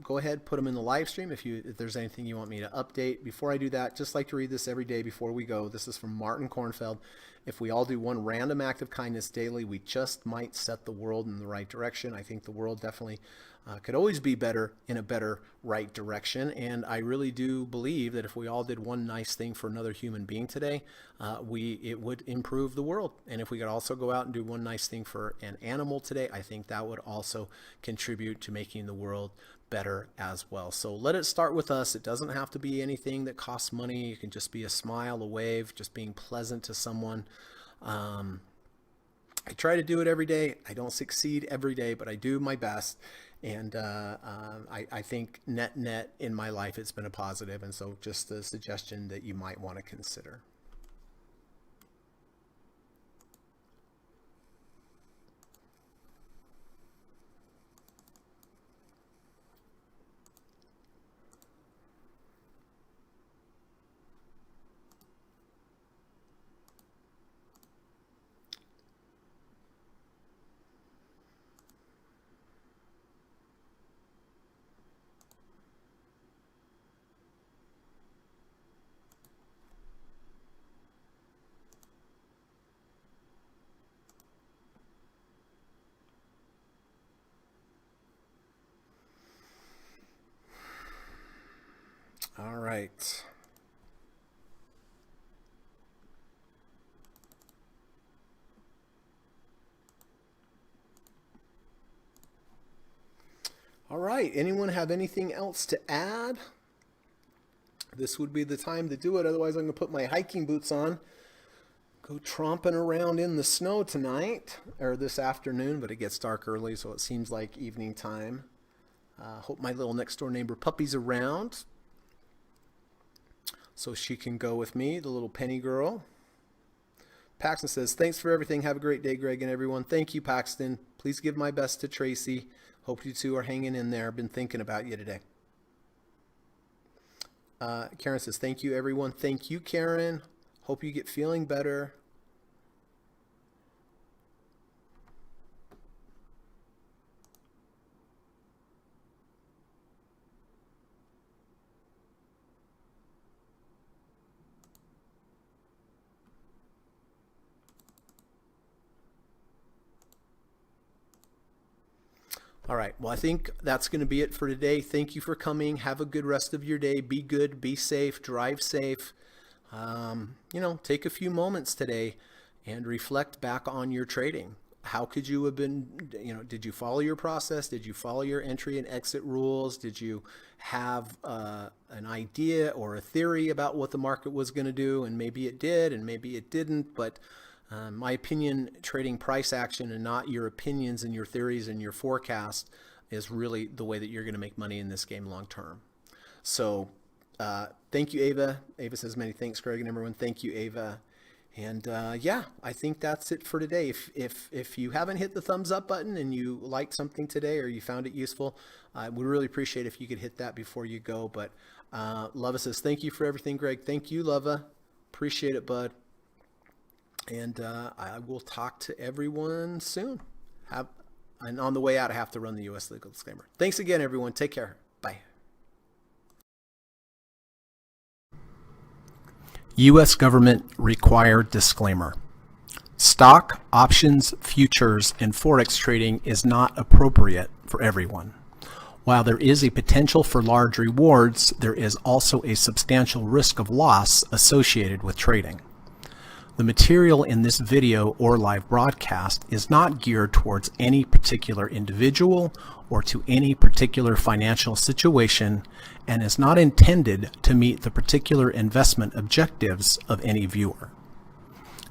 Go ahead, put them in the live stream if there's anything you want me to update. Before I do that, just like to read this every day before we go. This is from Martin Kornfeld. If we all do one random act of kindness daily, we just might set the world in the right direction. I think the world definitely could always be better in a better right direction. And I really do believe that if we all did one nice thing for another human being today, it would improve the world. And if we could also go out and do one nice thing for an animal today, I think that would also contribute to making the world better as well. So let it start with us. It doesn't have to be anything that costs money. It can just be a smile, a wave, just being pleasant to someone. I try to do it every day. I don't succeed every day, but I do my best. And I think net in my life, it's been a positive. And so just a suggestion that you might want to consider. All right. All right. Anyone have anything else to add? This would be the time to do it. Otherwise, I'm going to put my hiking boots on. Go tromping around in the snow tonight or this afternoon, but it gets dark early, so it seems like evening time. Hope my little next door neighbor Puppy's around so she can go with me, the little penny girl. Paxton says, thanks for everything. Have a great day, Greg and everyone. Thank you, Paxton. Please give my best to Tracy. Hope you two are hanging in there. Been thinking about you today. Karen says, thank you, everyone. Thank you, Karen. Hope you get feeling better. All right. Well, I think that's going to be it for today. Thank you for coming. Have a good rest of your day. Be good, be safe, drive safe. Take a few moments today and reflect back on your trading. How could you have been, did you follow your process? Did you follow your entry and exit rules? Did you have an idea or a theory about what the market was going to do? And maybe it did and maybe it didn't. But my opinion, trading price action and not your opinions and your theories and your forecast is really the way that you're going to make money in this game long term. So thank you, Ava. Ava says many thanks, Greg, and everyone. Thank you, Ava. And I think that's it for today. If you haven't hit the thumbs up button and you liked something today or you found it useful, I would really appreciate if you could hit that before you go. But Lova says, thank you for everything, Greg. Thank you, Lova. Appreciate it, bud. And I will talk to everyone soon. And on the way out, I have to run the U.S. legal disclaimer. Thanks again, everyone. Take care. Bye. U.S. government required disclaimer. Stock, options, futures, and forex trading is not appropriate for everyone. While there is a potential for large rewards, there is also a substantial risk of loss associated with trading. The material in this video or live broadcast is not geared towards any particular individual or to any particular financial situation and is not intended to meet the particular investment objectives of any viewer.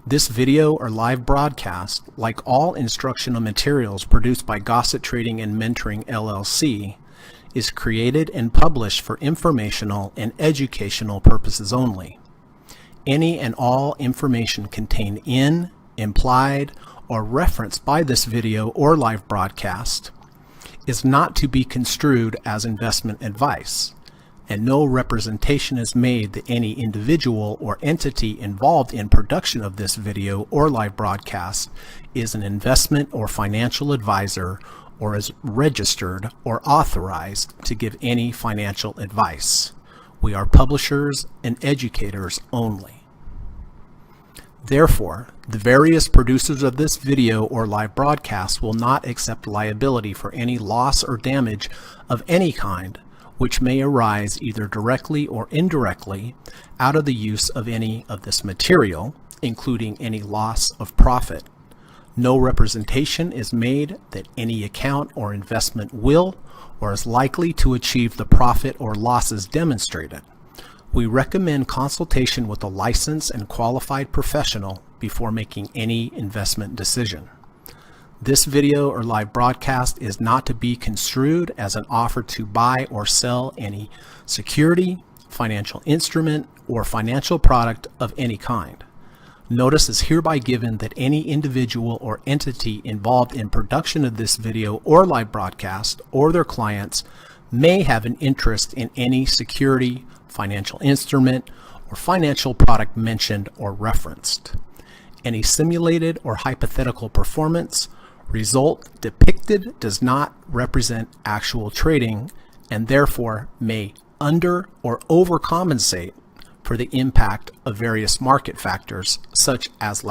This video or live broadcast, like all instructional materials produced by Gossett Trading and Mentoring LLC, is created and published for informational and educational purposes only. Any and all information contained in, implied, or referenced by this video or live broadcast is not to be construed as investment advice, and no representation is made that any individual or entity involved in production of this video or live broadcast is an investment or financial advisor or is registered or authorized to give any financial advice. We are publishers and educators only. Therefore, the various producers of this video or live broadcast will not accept liability for any loss or damage of any kind which may arise either directly or indirectly out of the use of any of this material, including any loss of profit. No representation is made that any account or investment will or is likely to achieve the profit or losses demonstrated. We recommend consultation with a licensed and qualified professional before making any investment decision. This video or live broadcast is not to be construed as an offer to buy or sell any security, financial instrument, or financial product of any kind. Notice is hereby given that any individual or entity involved in production of this video or live broadcast or their clients may have an interest in any security, financial instrument, or financial product mentioned or referenced. Any simulated or hypothetical performance result depicted does not represent actual trading and therefore may under or overcompensate for the impact of various market factors such as lack